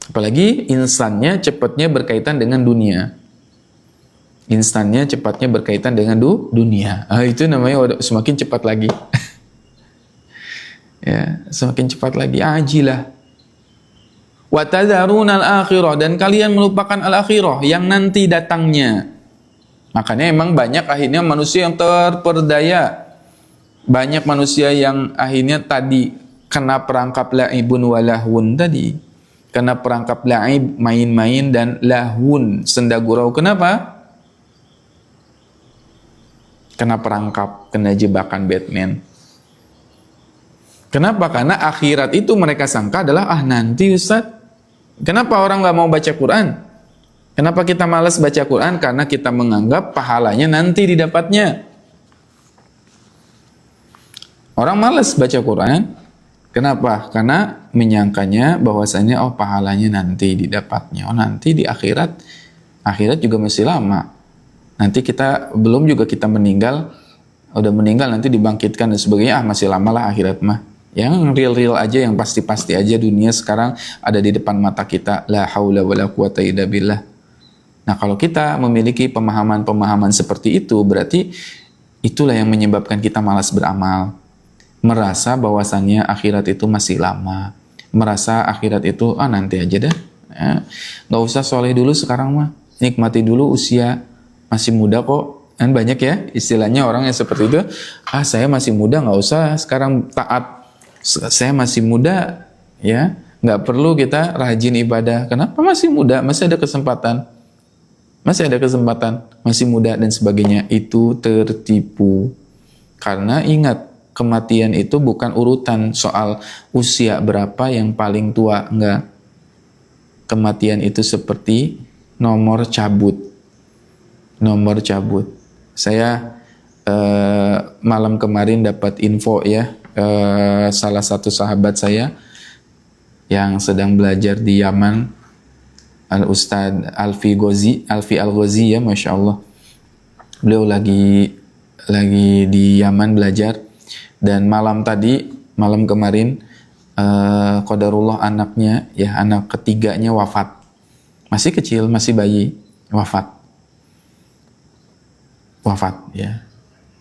Apalagi instannya, cepatnya berkaitan dengan dunia. Instannya, cepatnya berkaitan dengan dunia. Itu namanya semakin cepat lagi. Ya, semakin cepat lagi. Ajilah. Wa tadharunal akhirah, dan kalian melupakan al-akhirah yang nanti datangnya. Makanya emang banyak akhirnya manusia yang terperdaya. Banyak manusia yang akhirnya tadi kena perangkap la'ibun wa lahwun tadi. Kena perangkap la'ib, main-main, dan lahwun, senda gurau. Kenapa? Kena perangkap, kena jebakan Batman. Kenapa? Karena akhirat itu mereka sangka adalah nanti Ustaz. Kenapa orang nggak mau baca Quran? Kenapa kita malas baca Quran? Karena kita menganggap pahalanya nanti didapatnya. Orang malas baca Quran. Kenapa? Karena menyangkanya bahwasanya pahalanya nanti didapatnya. Nanti di akhirat. Akhirat juga masih lama. Nanti belum juga kita meninggal. Udah meninggal nanti dibangkitkan dan sebagainya. Masih lama lah akhirat mah. Yang real-real aja, yang pasti-pasti aja. Dunia sekarang ada di depan mata kita. La haula wala quwata illa billah. Nah, kalau kita memiliki pemahaman-pemahaman seperti itu, berarti itulah yang menyebabkan kita malas beramal. Merasa bahwasannya akhirat itu masih lama. Merasa akhirat itu, nanti aja dah. Ya, nggak usah soleh dulu sekarang mah. Nikmati dulu usia masih muda kok. Kan banyak ya istilahnya orang yang seperti itu. Saya masih muda, nggak usah sekarang taat. Saya masih muda, ya, nggak perlu kita rajin ibadah. Kenapa? Masih muda, masih ada kesempatan, masih muda dan sebagainya. Itu tertipu. Karena ingat, kematian itu bukan urutan soal usia berapa yang paling tua, enggak. Kematian itu seperti nomor cabut. Saya malam kemarin dapat info ya. Salah satu sahabat saya yang sedang belajar di Yaman, Al-Ustadz Alfi Al-Ghazi ya, Masya Allah. Beliau lagi di Yaman belajar, dan malam kemarin qadarullah anaknya, ya, anak ketiganya wafat. Masih kecil, masih bayi, wafat ya.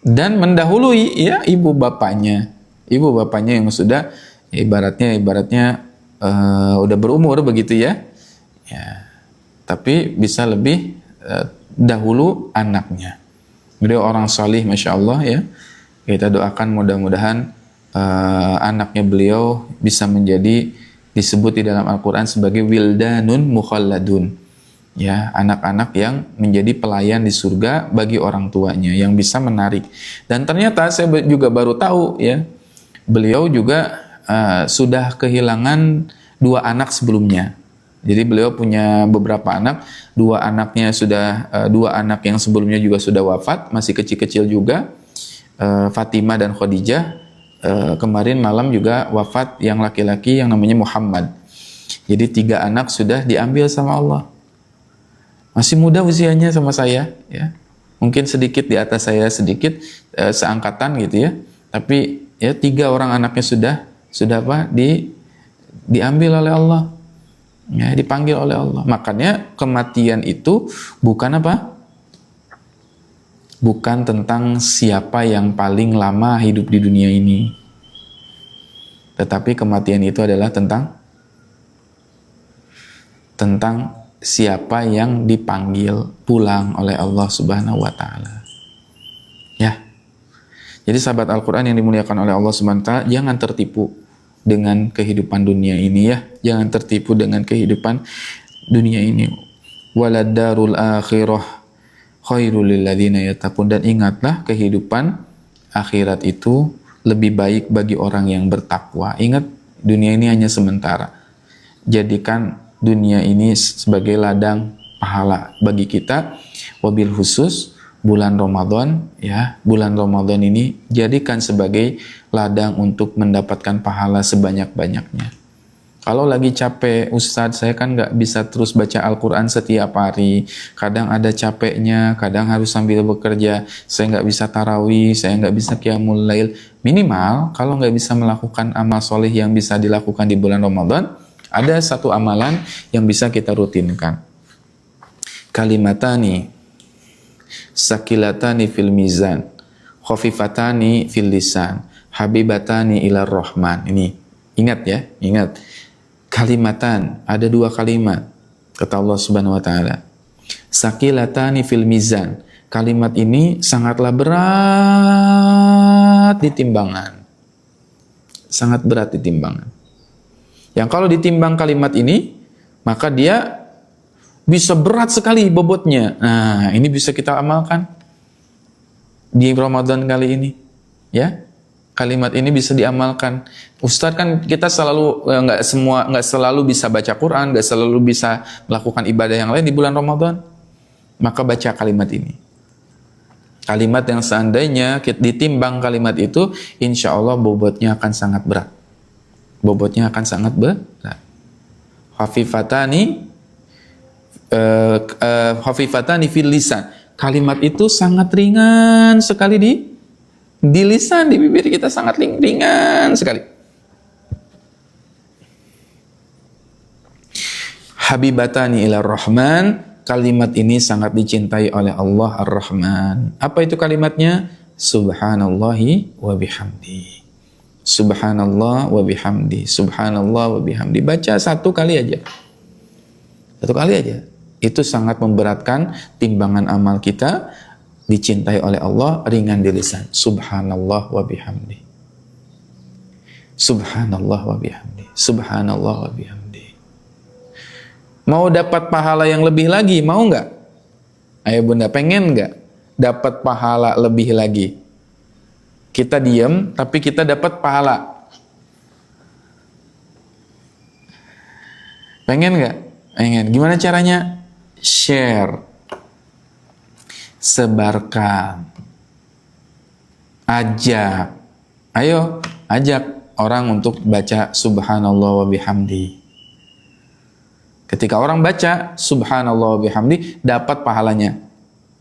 Dan mendahului ya ibu bapaknya yang sudah ibaratnya udah berumur begitu ya. Tapi bisa lebih dahulu anaknya. Beliau orang salih, Masya Allah ya. Kita doakan mudah-mudahan anaknya beliau bisa disebut di dalam Al-Quran sebagai wildanun mukhalladun. Ya, anak-anak yang menjadi pelayan di surga bagi orang tuanya, yang bisa menarik. Dan ternyata saya juga baru tahu ya, beliau juga sudah kehilangan 2 anak sebelumnya. Jadi beliau punya beberapa anak, 2 anaknya sudah 2 anak yang sebelumnya juga sudah wafat, masih kecil-kecil juga, Fatimah dan Khadijah. Kemarin malam juga wafat yang laki-laki yang namanya Muhammad. Jadi 3 anak sudah diambil sama Allah. Masih muda usianya sama saya ya. Mungkin sedikit di atas saya, sedikit seangkatan gitu ya. Tapi ya 3 orang anaknya sudah diambil oleh Allah. Ya, dipanggil oleh Allah. Makanya kematian itu bukan bukan tentang siapa yang paling lama hidup di dunia ini. Tetapi kematian itu adalah tentang siapa yang dipanggil pulang oleh Allah Subhanahu wa taala. Ya. Jadi sahabat Al-Qur'an yang dimuliakan oleh Allah Subhanahu wa taala, jangan tertipu dengan kehidupan dunia ini ya. Jangan tertipu dengan kehidupan dunia ini. Waladdarul akhirah khairul lil ladzina yattaqun. Dan ingatlah, kehidupan akhirat itu lebih baik bagi orang yang bertakwa. Ingat, dunia ini hanya sementara. Jadikan dunia ini sebagai ladang pahala bagi kita. Wabil khusus bulan Ramadan ya. Bulan Ramadan ini jadikan sebagai ladang untuk mendapatkan pahala sebanyak-banyaknya. Kalau lagi capek, Ustadz, saya kan nggak bisa terus baca Al-Quran setiap hari. Kadang ada capeknya, kadang harus sambil bekerja. Saya nggak bisa tarawih, saya nggak bisa qiyamul lail. Minimal, kalau nggak bisa melakukan amal soleh yang bisa dilakukan di bulan Ramadan, ada satu amalan yang bisa kita rutinkan. Kalimatani sakilatani fil mizan, khafifatani fil lisan, habibatani ilar rahman. Ini ingat ya, ingat. Kalimatan, ada 2 kalimat kata Allah Subhanahu wa taala. Sakilatani fil mizan. Kalimat ini sangatlah berat di timbangan. Sangat berat di timbangan. Yang kalau ditimbang kalimat ini, maka dia bisa berat sekali bobotnya. Nah, ini bisa kita amalkan di Ramadan kali ini. Ya, kalimat ini bisa diamalkan. Ustadz, kan kita selalu nggak selalu bisa baca Quran, nggak selalu bisa melakukan ibadah yang lain di bulan Ramadan. Maka baca kalimat ini. Kalimat yang seandainya ditimbang kalimat itu, insya Allah bobotnya akan sangat berat. Bobotnya akan sangat berat. Khafifatani fil lisan. Kalimat itu sangat ringan sekali di lisan, di bibir kita, sangat ringan sekali. habibatani ilar rahman, kalimat ini sangat dicintai oleh Allah Ar-Rahman. Apa itu kalimatnya? Subhanallahi wa bihamdi. Subhanallah wa bihamdi. Subhanallah wa bihamdi. Baca satu kali aja. Satu kali aja. Itu sangat memberatkan timbangan amal kita, dicintai oleh Allah, ringan di lisan. Subhanallah wa bihamdi. Subhanallah wa bihamdi. Subhanallah wa bihamdi. Mau dapat pahala yang lebih lagi, mau nggak? Ayo bunda, pengen nggak dapat pahala lebih lagi? Kita diam, tapi kita dapat pahala. Pengen nggak? Pengen. Gimana caranya? Share, sebarkan, ajak. Ayo, ajak orang untuk baca Subhanallah wa bihamdi. Ketika orang baca Subhanallah wa bihamdi, dapat pahalanya.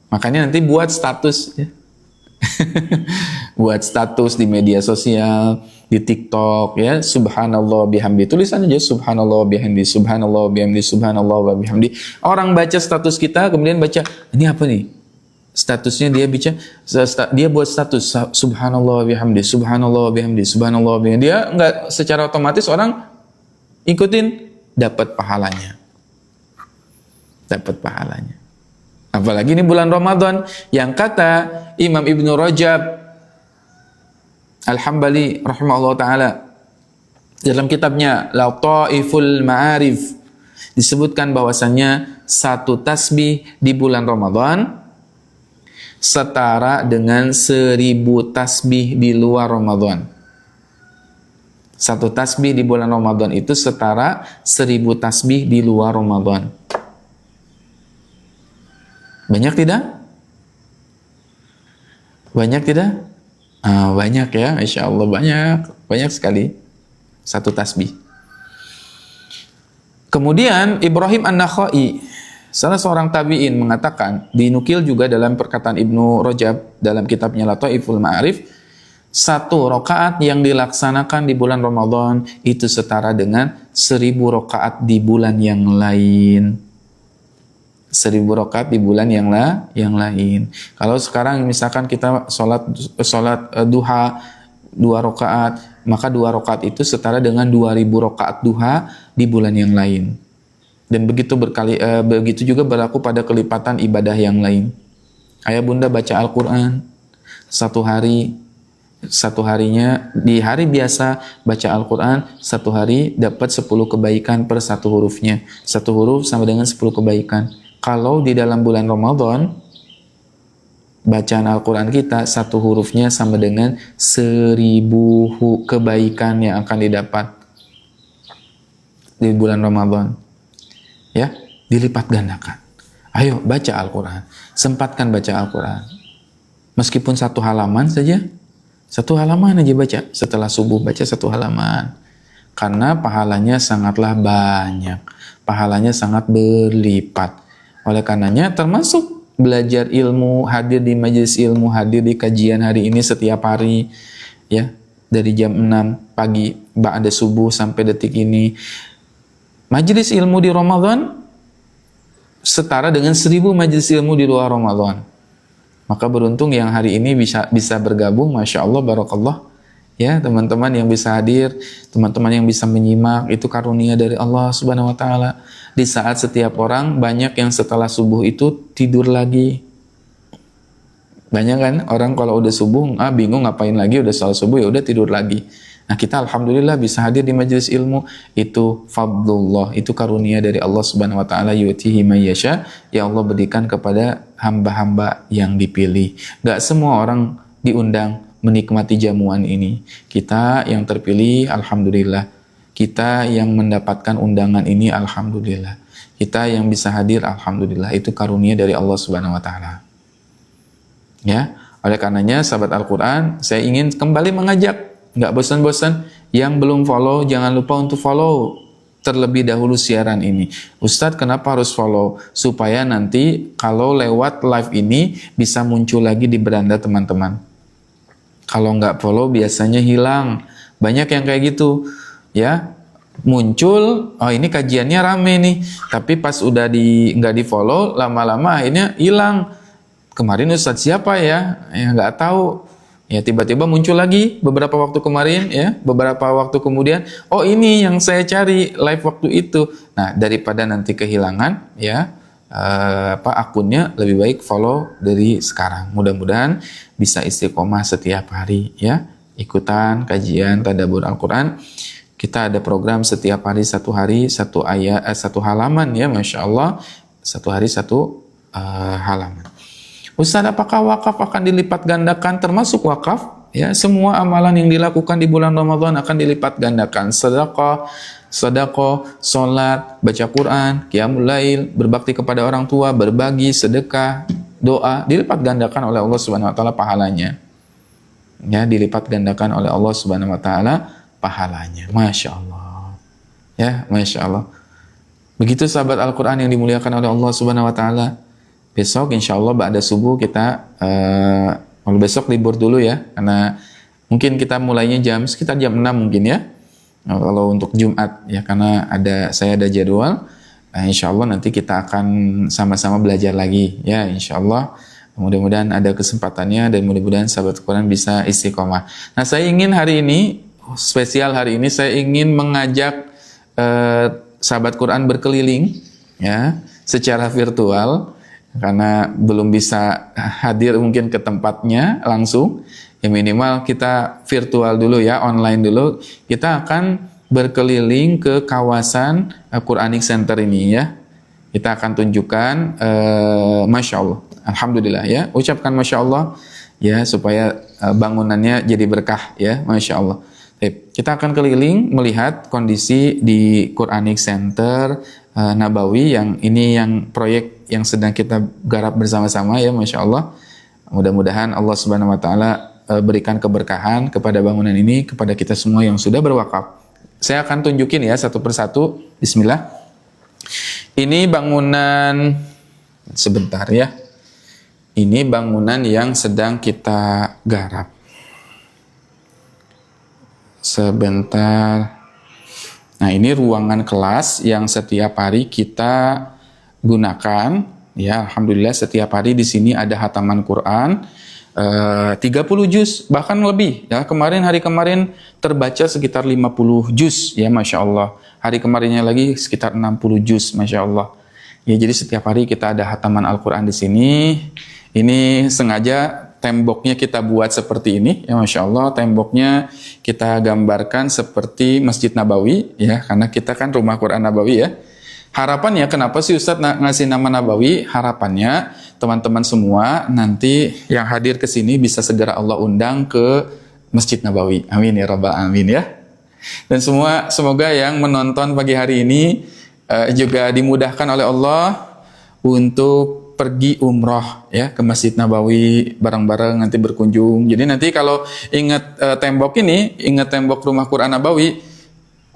Makanya nanti buat status ya. Buat status di media sosial, di TikTok ya, Subhanallah wa bihamdi. Tulisan aja Subhanallah wa bihamdi, Subhanallah wa bihamdi, Subhanallah wa bihamdi. Orang baca status kita, kemudian baca, ini apa nih? Statusnya dia buat status Subhanallah wa bihamdi, Subhanallah wa bihamdi, Subhanallah wa bihamdi. Dia enggak secara otomatis orang ikutin, dapat pahalanya. Dapat pahalanya. Apalagi ini bulan Ramadan, yang kata Imam Ibnu Rajab Al-Hambali rahimahullah ta'ala dalam kitabnya Lataiful Ma'arif disebutkan bahwasannya satu tasbih di bulan Ramadan setara dengan 1000 tasbih di luar Ramadan. Satu tasbih di bulan Ramadan itu setara 1000 tasbih di luar Ramadan. Banyak tidak? Banyak tidak? Banyak ya, Insya Allah banyak sekali satu tasbih. Kemudian Ibrahim An-Nakhai, salah seorang tabi'in, mengatakan, dinukil juga dalam perkataan Ibnu Rajab dalam kitabnya Lataiful Ma'arif, satu rakaat yang dilaksanakan di bulan Ramadan itu setara dengan 1000 rakaat di bulan yang lain. 1000 rakaat di bulan yang lain. Kalau sekarang misalkan kita sholat duha 2 rakaat, maka 2 rakaat itu setara dengan 2000 rakaat duha di bulan yang lain. Dan begitu juga berlaku pada kelipatan ibadah yang lain. Ayah bunda baca Al-Quran satu harinya, di hari biasa baca Al-Quran satu hari dapat 10 kebaikan per satu hurufnya. Satu huruf sama dengan 10 kebaikan. Kalau di dalam bulan Ramadan, bacaan Al-Quran kita satu hurufnya sama dengan 1000 kebaikan yang akan didapat di bulan Ramadan. Ya, dilipat gandakan. Ayo baca Al-Quran, sempatkan baca Al-Quran. Meskipun satu halaman saja, satu halaman aja baca. Setelah subuh baca satu halaman. Karena pahalanya sangatlah banyak. Pahalanya sangat berlipat. Oleh karenanya termasuk belajar ilmu, hadir di majelis ilmu, hadir di kajian hari ini setiap hari ya, dari jam 6 pagi ba'da subuh sampai detik ini. Majelis ilmu di Ramadan setara dengan 1000 majelis ilmu di luar Ramadan. Maka beruntung yang hari ini bisa bergabung, Masya Allah, Barakallah. Ya, teman-teman yang bisa hadir, teman-teman yang bisa menyimak, itu karunia dari Allah Subhanahu wa Ta'ala. Di saat setiap orang, banyak yang setelah subuh itu tidur lagi. Banyak kan orang kalau udah subuh, bingung ngapain lagi, udah sholat subuh ya udah tidur lagi. Nah, kita alhamdulillah bisa hadir di majelis ilmu, itu fadlullah, itu karunia dari Allah Subhanahu wa Ta'ala, yu'tihi may yasha, ya Allah berikan kepada hamba-hamba yang dipilih. Gak semua orang diundang menikmati jamuan ini. Kita yang terpilih, alhamdulillah. Kita yang mendapatkan undangan ini, alhamdulillah. Kita yang bisa hadir, alhamdulillah. Itu karunia dari Allah Subhanahu wa Ta'ala. Ya, oleh karenanya sahabat Al-Quran, saya ingin kembali mengajak, nggak bosan-bosan, yang belum follow jangan lupa untuk follow terlebih dahulu siaran ini. Ustadz, kenapa harus follow? Supaya nanti kalau lewat live ini bisa muncul lagi di beranda teman-teman. Kalau nggak follow biasanya hilang. Banyak yang kayak gitu, ya. muncul, oh ini kajiannya rame nih, tapi pas udah nggak di follow, lama-lama akhirnya hilang. Kemarin Ustadz siapa ya? Ya nggak tahu. Ya tiba-tiba muncul lagi beberapa waktu kemarin, ya beberapa waktu kemudian, oh ini yang saya cari live waktu itu. Nah daripada nanti kehilangan, ya akunnya lebih baik follow dari sekarang. Mudah-mudahan bisa istiqomah setiap hari, ya ikutan kajian tadabbur Al-Quran. Kita ada program setiap hari satu ayat, satu halaman, ya Masya Allah, satu hari satu halaman. Ustaz, apakah wakaf akan dilipat gandakan? Termasuk wakaf, ya semua amalan yang dilakukan di bulan Ramadan akan dilipat gandakan. Sedekah, sholat, baca Quran, qiyamul lail, berbakti kepada orang tua, berbagi, sedekah, doa, dilipat gandakan oleh Allah Subhanahu wa taala pahalanya. Ya, dilipat gandakan oleh Allah Subhanahu wa taala pahalanya. Masya Allah. Ya, Masya Allah. Begitu sahabat Al-Quran yang dimuliakan oleh Allah Subhanahu wa taala. Besok insya Allah ba'da subuh kita kalau besok libur dulu ya, karena mungkin kita mulainya sekitar jam 6 mungkin ya. Kalau untuk Jumat ya, karena saya ada jadwal. Insya Allah nanti kita akan sama-sama belajar lagi ya, insya Allah. Mudah-mudahan ada kesempatannya dan mudah-mudahan sahabat Al-Quran bisa istiqomah. Nah, saya ingin hari ini spesial hari ini saya ingin mengajak sahabat Quran berkeliling ya secara virtual karena belum bisa hadir mungkin ke tempatnya langsung, ya minimal kita virtual dulu ya, online dulu. Kita akan berkeliling ke kawasan Quranic Center ini ya. Kita akan tunjukkan Masya Allah, Alhamdulillah ya, ucapkan Masya Allah ya supaya bangunannya jadi berkah ya, Masya Allah. Kita akan keliling melihat kondisi di Quranic Center Nabawi yang ini, yang proyek yang sedang kita garap bersama-sama ya, Masya Allah. Mudah-mudahan Allah Subhanahu wa taala berikan keberkahan kepada bangunan ini, kepada kita semua yang sudah berwakaf. Saya akan tunjukin ya satu persatu. Bismillah. Ini bangunan, sebentar ya. Ini bangunan yang sedang kita garap. Sebentar. Nah, ini ruangan kelas yang setiap hari kita gunakan. Ya, alhamdulillah setiap hari di sini ada hataman Quran 30 juz bahkan lebih. Ya, hari kemarin terbaca sekitar 50 juz ya, Masya Allah. Hari kemarinnya lagi sekitar 60 juz, Masya Allah. Ya, jadi setiap hari kita ada hataman Al-Quran di sini. Ini sengaja temboknya kita buat seperti ini ya, Masya Allah. Temboknya kita gambarkan seperti Masjid Nabawi ya, karena kita kan rumah Quran Nabawi ya. Harapannya kenapa sih Ustadz ngasih nama Nabawi? Harapannya teman-teman semua nanti yang hadir ke sini bisa segera Allah undang ke Masjid Nabawi. Amin ya rabbal alamin ya. Dan semoga yang menonton pagi hari ini juga dimudahkan oleh Allah untuk pergi umroh ya ke Masjid Nabawi bareng-bareng, nanti berkunjung. Jadi nanti kalau ingat tembok ini, ingat tembok rumah Quran Nabawi,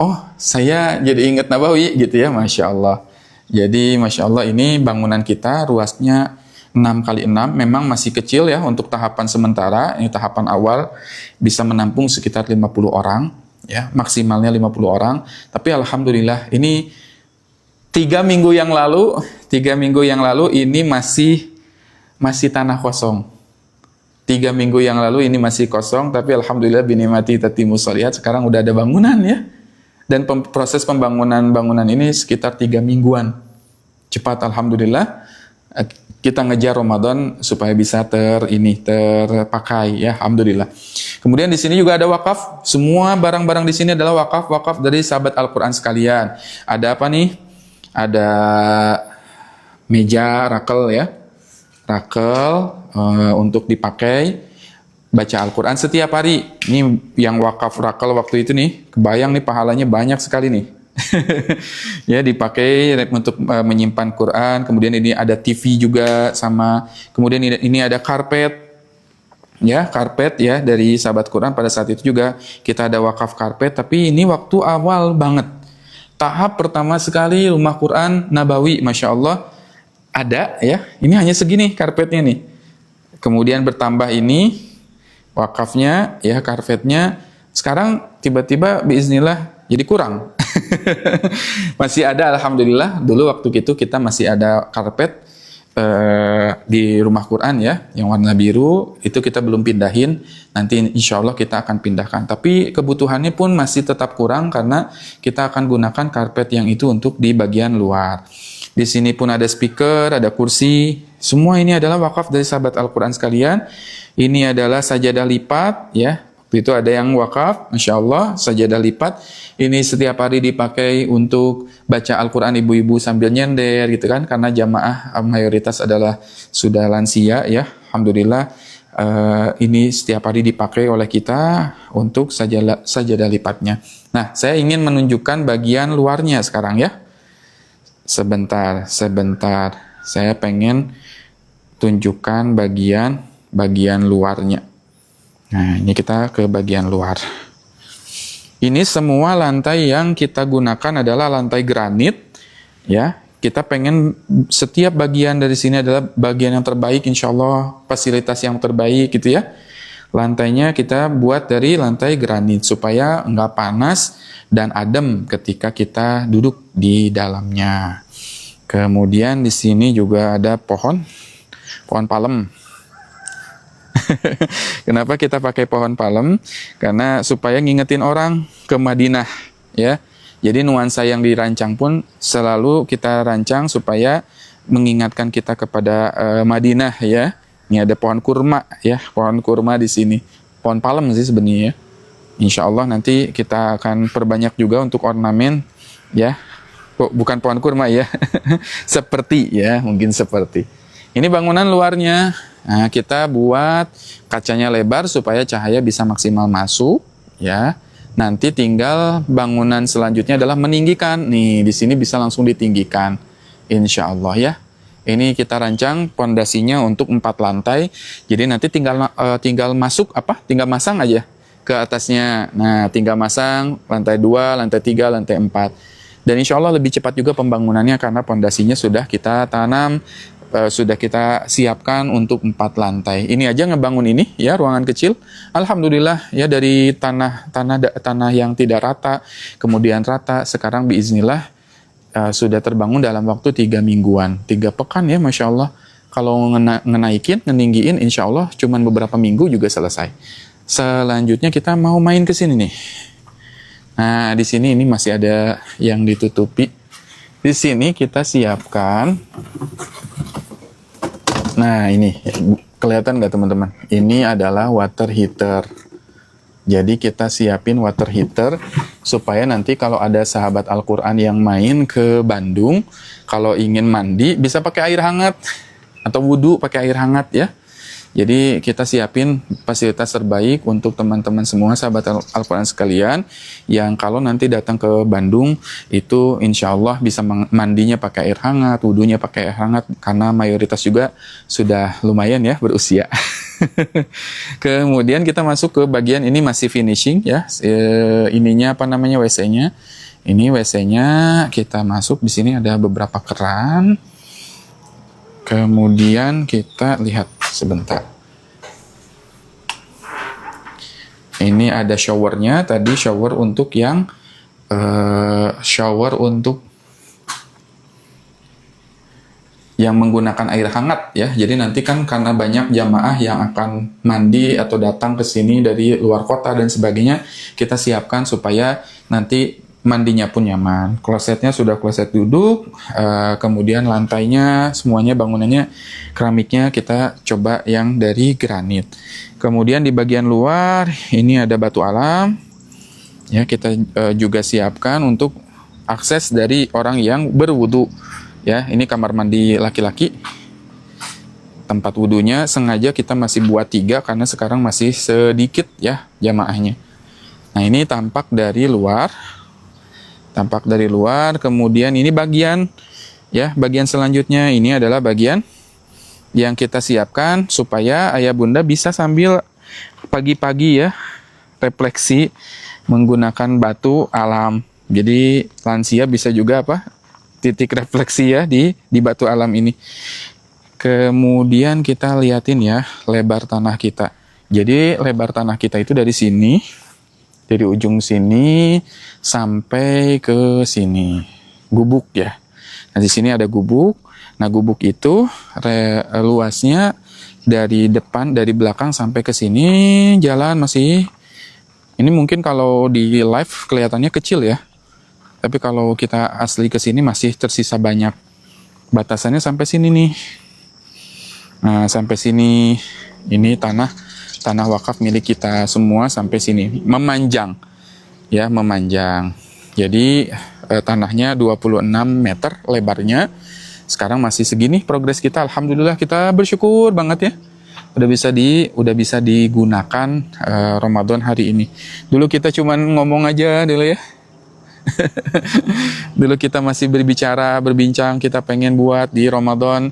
oh saya jadi ingat Nabawi gitu ya, Masya Allah. Jadi Masya Allah, ini bangunan kita ruasnya 6x6, memang masih kecil ya untuk tahapan sementara. Ini tahapan awal bisa menampung sekitar 50 orang ya, maksimalnya 50 orang. Tapi alhamdulillah ini 3 minggu yang lalu ini masih tanah kosong. 3 minggu yang lalu ini masih kosong, tapi alhamdulillah binimati tatimus sholihat, sekarang udah ada bangunan ya. Dan proses bangunan ini sekitar 3 mingguan. Cepat alhamdulillah. Kita ngejar Ramadan supaya bisa terpakai ya, alhamdulillah. Kemudian di sini juga ada wakaf. Semua barang-barang di sini adalah wakaf dari sahabat Al-Qur'an sekalian. Ada apa nih? Ada meja rakel ya, untuk dipakai baca Al-Quran setiap hari. Ini yang wakaf rakel waktu itu nih, kebayang nih pahalanya banyak sekali nih. Ya, dipakai untuk menyimpan Quran. Kemudian ini ada TV juga sama. Kemudian ini ada karpet ya, dari sahabat Quran. Pada saat itu juga kita ada wakaf karpet, tapi ini waktu awal banget. Tahap pertama sekali rumah Quran Nabawi, Masya Allah, ada ya. Ini hanya segini karpetnya nih. Kemudian bertambah ini wakafnya ya, karpetnya. Sekarang tiba-tiba biiznillah jadi kurang. Masih ada, alhamdulillah. Dulu waktu itu kita masih ada karpet di rumah Quran ya, yang warna biru. Itu kita belum pindahin. Nanti insya Allah kita akan pindahkan. Tapi kebutuhannya pun masih tetap kurang karena kita akan gunakan karpet yang itu untuk di bagian luar. Di sini pun ada speaker, ada kursi. Semua ini adalah wakaf dari sahabat Al-Quran sekalian. Ini adalah sajadah lipat ya. Waktu itu ada yang wakaf, Masya Allah, sajadah lipat. Ini setiap hari dipakai untuk baca Al-Quran ibu-ibu sambil nyender gitu kan. Karena jamaah mayoritas adalah sudah lansia ya. Alhamdulillah ini setiap hari dipakai oleh kita untuk sajadah lipatnya. Nah, saya ingin menunjukkan bagian luarnya sekarang ya. Sebentar. Saya pengen tunjukkan bagian luarnya. Nah, ini kita ke bagian luar. Ini semua lantai yang kita gunakan adalah lantai granit, ya. Kita pengen setiap bagian dari sini adalah bagian yang terbaik, insya Allah fasilitas yang terbaik gitu ya. Lantainya kita buat dari lantai granit supaya nggak panas dan adem ketika kita duduk di dalamnya. Kemudian di sini juga ada pohon palem. Kenapa kita pakai pohon palem? Karena supaya ngingetin orang ke Madinah, ya. Jadi nuansa yang dirancang pun selalu kita rancang supaya mengingatkan kita kepada Madinah, ya. Ini ada pohon kurma, ya, pohon kurma di sini. Pohon palem sih sebenarnya. Insya Allah nanti kita akan perbanyak juga untuk ornamen, ya. Bukan pohon kurma ya, seperti ya, mungkin seperti. Ini bangunan luarnya. Nah, kita buat kacanya lebar supaya cahaya bisa maksimal masuk, ya. Nanti tinggal bangunan selanjutnya adalah meninggikan. Nih, di sini bisa langsung ditinggikan, insya Allah ya. Ini kita rancang pondasinya untuk 4 lantai. Jadi nanti tinggal masuk tinggal masang aja ke atasnya. Nah, tinggal masang lantai 2, lantai 3, lantai 4. Dan insya Allah lebih cepat juga pembangunannya karena pondasinya sudah kita tanam, sudah kita siapkan untuk 4 lantai. Ini aja ngebangun ini ya, ruangan kecil. Alhamdulillah ya, dari tanah yang tidak rata, kemudian rata, sekarang biiznillah sudah terbangun dalam waktu 3 mingguan, 3 pekan ya, Masya Allah. Kalau ngeninggiin, insya Allah cuman beberapa minggu juga selesai. Selanjutnya kita mau main ke sini nih. Nah, di sini ini masih ada yang ditutupi. Di sini kita siapkan. Nah, ini kelihatan nggak teman-teman? Ini adalah water heater. Jadi kita siapin water heater supaya nanti kalau ada sahabat Al-Quran yang main ke Bandung, kalau ingin mandi bisa pakai air hangat atau wudhu pakai air hangat ya. Jadi kita siapin fasilitas terbaik untuk teman-teman semua sahabat Al-Quran sekalian yang kalau nanti datang ke Bandung itu insya Allah bisa mandinya pakai air hangat, wudhunya pakai air hangat karena mayoritas juga sudah lumayan ya berusia. Kemudian kita masuk ke bagian ini masih finishing ya, ininya WC-nya. Ini WC-nya kita masuk, di sini ada beberapa keran. Kemudian kita lihat sebentar. Ini ada showernya, tadi shower untuk yang menggunakan air hangat ya. Jadi nanti kan karena banyak jamaah yang akan mandi atau datang ke sini dari luar kota dan sebagainya, kita siapkan supaya nanti mandinya pun nyaman. Klosetnya sudah kloset duduk, kemudian lantainya semuanya bangunannya keramiknya kita coba yang dari granit. Kemudian di bagian luar ini ada batu alam. Ya, kita juga siapkan untuk akses dari orang yang berwudu. Ya, ini kamar mandi laki-laki. Tempat wudunya sengaja kita masih buat 3 karena sekarang masih sedikit ya jamaahnya. Nah, ini tampak dari luar. Kemudian ini bagian selanjutnya ini adalah bagian yang kita siapkan supaya ayah bunda bisa sambil pagi-pagi ya refleksi menggunakan batu alam. Jadi lansia bisa juga titik refleksi ya di batu alam ini. Kemudian kita liatin ya lebar tanah kita. Jadi lebar tanah kita itu dari sini Dari ujung sini sampai ke sini. Gubuk ya. Nah, di sini ada gubuk. Nah, gubuk itu luasnya dari depan, dari belakang sampai ke sini jalan masih. Ini mungkin kalau di live kelihatannya kecil ya. Tapi kalau kita asli ke sini masih tersisa banyak. Batasannya sampai sini nih. Nah, sampai sini ini tanah wakaf milik kita semua sampai sini. Memanjang. Ya, memanjang. Jadi tanahnya 26 meter lebarnya. Sekarang masih segini progres kita. Alhamdulillah kita bersyukur banget ya. Udah bisa digunakan Ramadan hari ini. Dulu kita cuman ngomong aja dulu ya. Dulu kita masih berbincang, kita pengen buat di Ramadan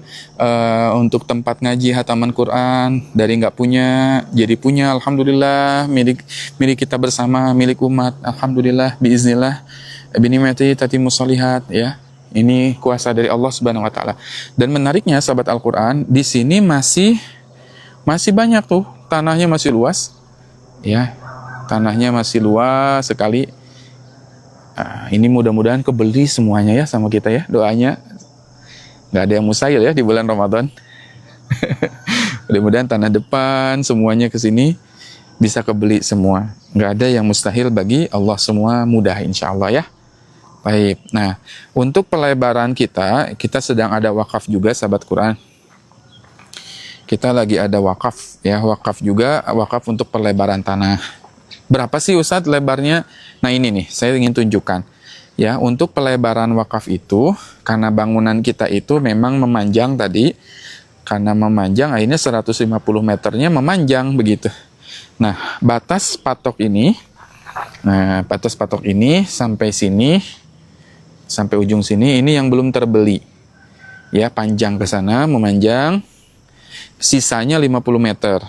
untuk tempat ngaji hataman Quran, dari nggak punya jadi punya. Alhamdulillah milik kita bersama, milik umat. Alhamdulillah biiznillah binimati tatimus sholihat ya. Ini kuasa dari Allah Subhanahu wa taala. Dan menariknya sahabat Al-Qur'an, di sini masih banyak tuh, tanahnya masih luas. Ya. Tanahnya masih luas sekali. Ini mudah-mudahan kebeli semuanya ya sama kita ya, doanya nggak ada yang mustahil ya di bulan Ramadan. Mudah-mudahan tanah depan semuanya ke sini bisa kebeli semua, nggak ada yang mustahil bagi Allah, semua mudah insya Allah ya. Baik, nah untuk pelebaran kita sedang ada wakaf juga sahabat Quran. Kita lagi ada wakaf ya, wakaf juga, wakaf untuk pelebaran tanah. Berapa sih Ustadz lebarnya? Nah ini nih, saya ingin tunjukkan. Ya, untuk pelebaran wakaf itu, karena bangunan kita itu memang memanjang tadi, karena memanjang, akhirnya 150 meternya memanjang begitu. Nah, batas patok ini sampai sini, sampai ujung sini, ini yang belum terbeli. Ya, panjang ke sana, memanjang, sisanya 50 meter.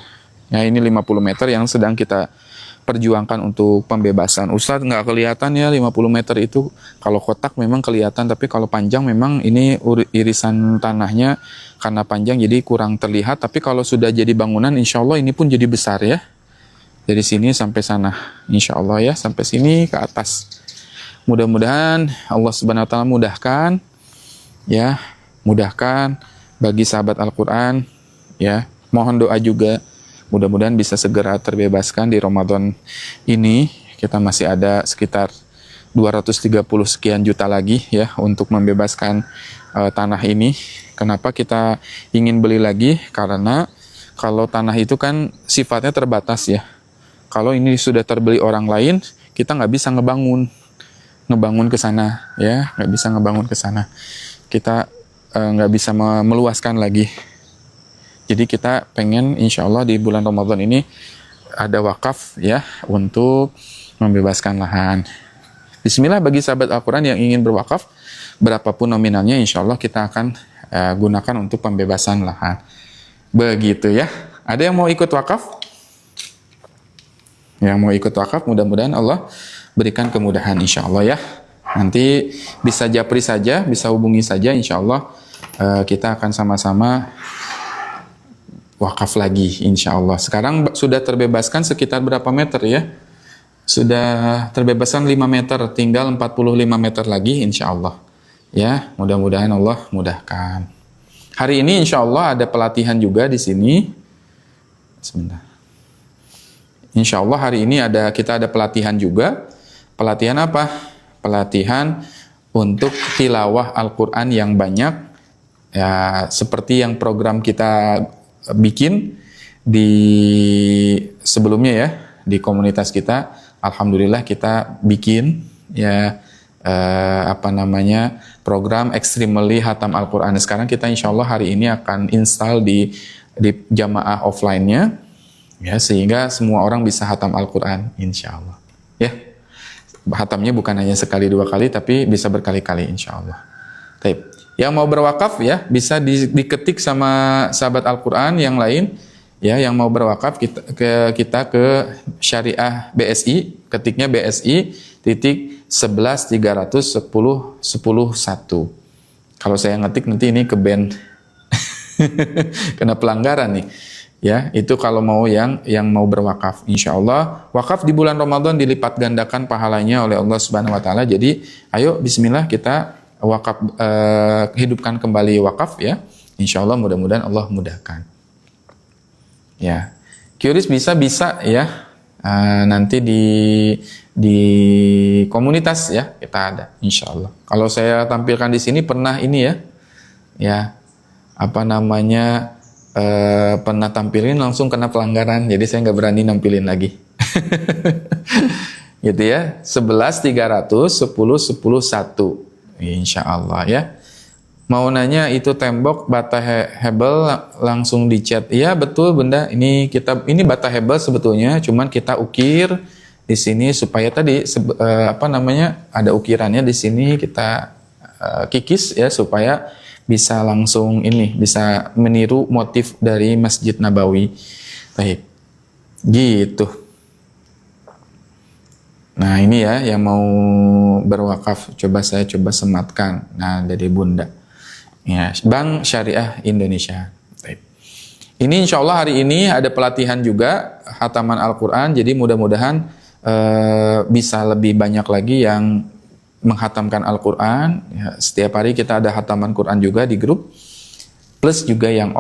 Ya, ini 50 meter yang sedang kita perjuangkan untuk pembebasan. Ustadz nggak kelihatan ya 50 meter itu, kalau kotak memang kelihatan, tapi kalau panjang memang ini irisan tanahnya karena panjang jadi kurang terlihat, tapi kalau sudah jadi bangunan insya Allah ini pun jadi besar ya, dari sini sampai sana insya Allah ya, sampai sini ke atas. Mudah-mudahan Allah Subhanahu wa taala mudahkan ya, mudahkan bagi sahabat Al-Quran ya, mohon doa juga mudah-mudahan bisa segera terbebaskan di Ramadan ini. Kita masih ada sekitar 230 sekian juta lagi ya untuk membebaskan tanah ini. Kenapa kita ingin beli lagi? Karena kalau tanah itu kan sifatnya terbatas ya. Kalau ini sudah terbeli orang lain, kita nggak bisa ngebangun ke sana ya, nggak bisa ngebangun ke sana. Kita nggak bisa meluaskan lagi. Jadi kita pengen insya Allah di bulan Ramadan ini ada wakaf ya untuk membebaskan lahan. Bismillah bagi sahabat Al-Quran yang ingin berwakaf, berapapun nominalnya insya Allah kita akan gunakan untuk pembebasan lahan. Begitu ya. Ada yang mau ikut wakaf? Yang mau ikut wakaf mudah-mudahan Allah berikan kemudahan insya Allah ya. Nanti bisa japri saja, bisa hubungi saja insya Allah. Kita akan sama-sama wakaf lagi insya Allah. Sekarang sudah terbebaskan sekitar berapa meter ya? Sudah terbebaskan 5 meter, tinggal 45 meter lagi insya Allah. Ya, mudah-mudahan Allah mudahkan. Hari ini insya Allah ada pelatihan juga di sini. Sebentar. Insya Allah hari ini kita ada pelatihan juga. Pelatihan apa? Pelatihan untuk tilawah Al-Quran yang banyak. Ya, seperti yang program kita bikin di sebelumnya ya, di komunitas kita. Alhamdulillah kita bikin ya program Extremely Hatam Al-Quran. Sekarang kita insya Allah hari ini akan install di jamaah offline-nya ya, sehingga semua orang bisa hatam Al-Quran insya Allah ya. Hatamnya bukan hanya sekali dua kali, tapi bisa berkali-kali insya Allah. Taib. Yang mau berwakaf ya bisa diketik sama sahabat Al-Quran yang lain ya, yang mau berwakaf kita ke Syariah BSI, ketiknya BSI titik 11.310.10.1. Kalau saya ngetik nanti ini ke band kena pelanggaran nih Ya, itu kalau mau yang mau berwakaf. Insya Allah wakaf di bulan Ramadan dilipat gandakan pahalanya oleh Allah Subhanahu Wa Taala. Jadi ayo Bismillah kita wakaf, hidupkan kembali wakaf ya. Insya Allah mudah-mudahan Allah mudahkan. Ya, QRIS bisa ya. Nanti di komunitas ya kita ada. Insya Allah. Kalau saya tampilkan di sini pernah ini ya apa namanya? Pernah tampilin langsung kena pelanggaran, jadi saya nggak berani nampilin lagi. Gitu ya, 11 300 10 10 1 insya Allah ya. Mau nanya itu tembok bata hebel langsung dicat. Iya betul Bunda, ini bata hebel sebetulnya, cuman kita ukir di sini supaya tadi apa namanya ada ukirannya di sini, kita kikis ya supaya bisa langsung bisa meniru motif dari Masjid Nabawi. Baik, gitu. Nah ini ya yang mau berwakaf, saya coba sematkan. Nah dari Bunda, ya Bank Syariah Indonesia. Baik. Ini insya Allah hari ini ada pelatihan juga hataman Al-Quran, jadi mudah-mudahan bisa lebih banyak lagi yang menghatamkan Al-Quran. Ya, setiap hari kita ada hataman Quran juga di grup, plus juga yang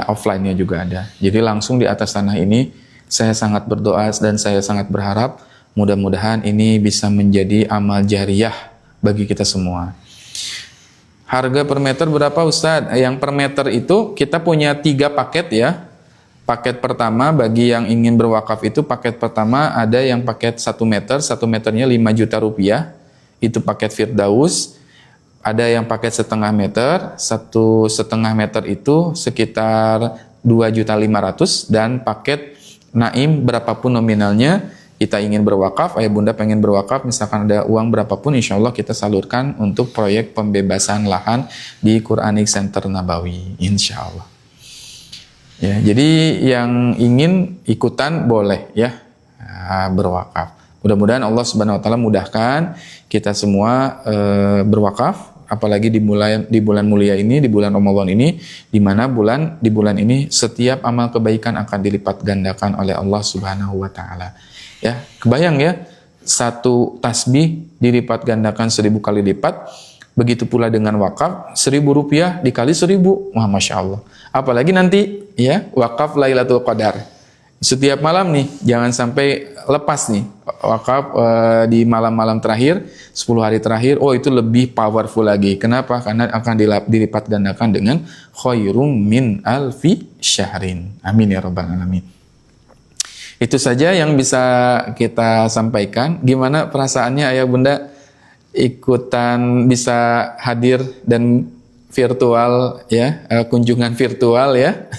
offline-nya juga ada. Jadi langsung di atas tanah ini saya sangat berdoa dan saya sangat berharap mudah-mudahan ini bisa menjadi amal jariyah bagi kita semua. Harga per meter berapa Ustadz? Yang per meter itu kita punya 3 paket ya. Paket pertama bagi yang ingin berwakaf itu, paket pertama ada yang paket 1 meter, 1 meternya 5 juta rupiah. Itu paket Firdaus. Ada yang paket 1,5 meter, 1,5 meter itu sekitar 2.500.000, dan paket Naim berapapun nominalnya kita ingin berwakaf, ayah bunda pengen berwakaf, misalkan ada uang berapapun, insya Allah kita salurkan untuk proyek pembebasan lahan di Quranic Center Nabawi, insya Allah. Ya, jadi yang ingin ikutan boleh ya berwakaf. Mudah-mudahan Allah Subhanahu Wa Taala mudahkan kita semua berwakaf, apalagi di bulan mulia ini, di bulan Ramadan ini, di mana di bulan ini setiap amal kebaikan akan dilipat gandakan oleh Allah Subhanahu Wa Taala. Ya, kebayang ya, 1 tasbih dilipat gandakan 1000 kali lipat. Begitu pula dengan wakaf, 1.000 rupiah dikali 1.000, wah masya Allah. Apalagi nanti ya wakaf Lailatul Qadar. Setiap malam nih, jangan sampai lepas nih wakaf di malam-malam terakhir, 10 hari terakhir, oh itu lebih powerful lagi. Kenapa? Karena akan dilipat gandakan dengan khairum min alfi syahrin. Amin ya rabbal alamin. Itu saja yang bisa kita sampaikan. Gimana perasaannya ayah bunda ikutan bisa hadir dan virtual ya, kunjungan virtual ya.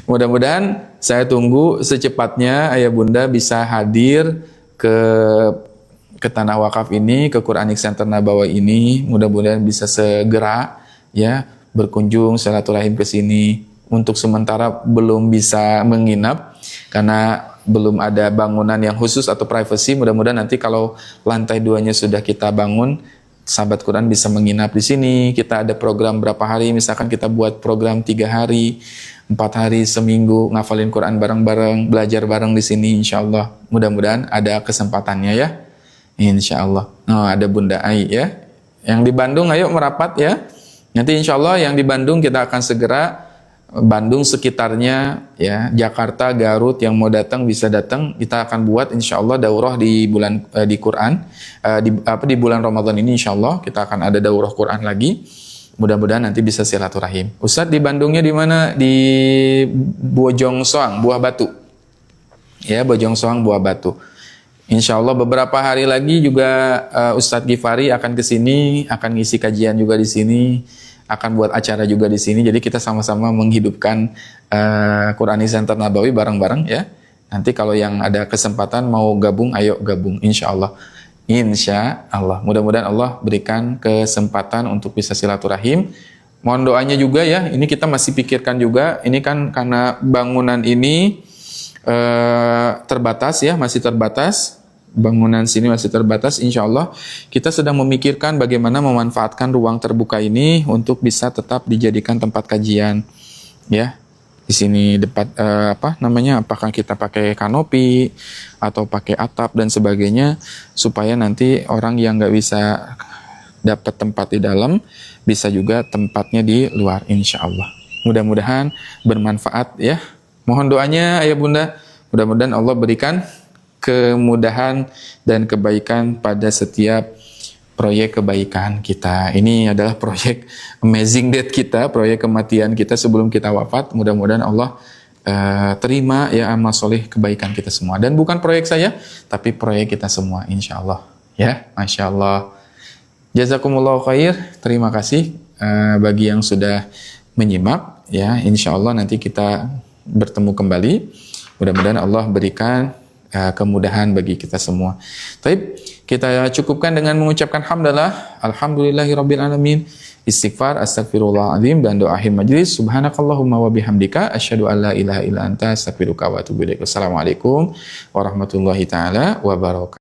Mudah-mudahan saya tunggu secepatnya ayah bunda bisa hadir ke tanah wakaf ini, ke Quranic Center Nabawi ini. Mudah-mudahan bisa segera ya berkunjung silaturahim ke sini. Untuk sementara belum bisa menginap karena belum ada bangunan yang khusus atau privacy. Mudah-mudahan nanti kalau lantai 2-nya sudah kita bangun, sahabat Quran bisa menginap di sini. Kita ada program berapa hari, misalkan kita buat program 3 hari, 4 hari, seminggu, ngafalin Quran bareng-bareng, belajar bareng di sini, insya Allah. Mudah-mudahan ada kesempatannya ya, insya Allah. Oh, ada Bunda Ai ya, yang di Bandung ayo merapat ya. Nanti insya Allah yang di Bandung kita akan segera, Bandung sekitarnya ya, Jakarta, Garut yang mau datang bisa datang. Kita akan buat insya Allah daurah di bulan di Quran di bulan Ramadan ini, insya Allah kita akan ada daurah Quran lagi. Mudah-mudahan nanti bisa silaturahim. Ustadz di Bandungnya di mana? Di Bojong Soang, Buah Batu. Ya, Bojong Soang, Buah Batu. Insya Allah beberapa hari lagi juga Ustadz Gifari akan ke sini, akan ngisi kajian juga di sini, akan buat acara juga di sini. Jadi kita sama-sama menghidupkan Quranic Center Nabawi bareng-bareng ya. Nanti kalau yang ada kesempatan mau gabung, ayo gabung insya Allah. Insya Allah. Mudah-mudahan Allah berikan kesempatan untuk bisa silaturahim. Mohon doanya juga ya. Ini kita masih pikirkan juga. Ini kan karena bangunan ini terbatas ya, masih terbatas. Bangunan sini masih terbatas, insya Allah kita sedang memikirkan bagaimana memanfaatkan ruang terbuka ini untuk bisa tetap dijadikan tempat kajian ya. di sini depan apakah kita pakai kanopi atau pakai atap dan sebagainya, supaya nanti orang yang nggak bisa dapat tempat di dalam bisa juga tempatnya di luar, insya Allah. Mudah-mudahan bermanfaat ya. Mohon doanya ayah bunda, mudah-mudahan Allah berikan kemudahan dan kebaikan pada setiap proyek kebaikan kita. Ini adalah proyek amazing death kita, proyek kematian kita sebelum kita wafat. Mudah-mudahan Allah terima ya amal soleh kebaikan kita semua. Dan bukan proyek saya, tapi proyek kita semua, insya Allah. Ya, Masya Allah. Jazakumullah khair. Terima kasih bagi yang sudah menyimak. Ya, insya Allah nanti kita bertemu kembali. Mudah-mudahan Allah berikan kemudahan bagi kita semua. Baik, kita cukupkan dengan mengucapkan hamdalah, alhamdulillahirabbil alamin, istighfar, astagfirullahaladzim, dan doa akhir majlis. Subhanakallahumma wa bihamdika asyhadu an la ilaha illa anta astaghfiruka wa atubu ilaik. Wassalamualaikum warahmatullahi taala wabarakatuh.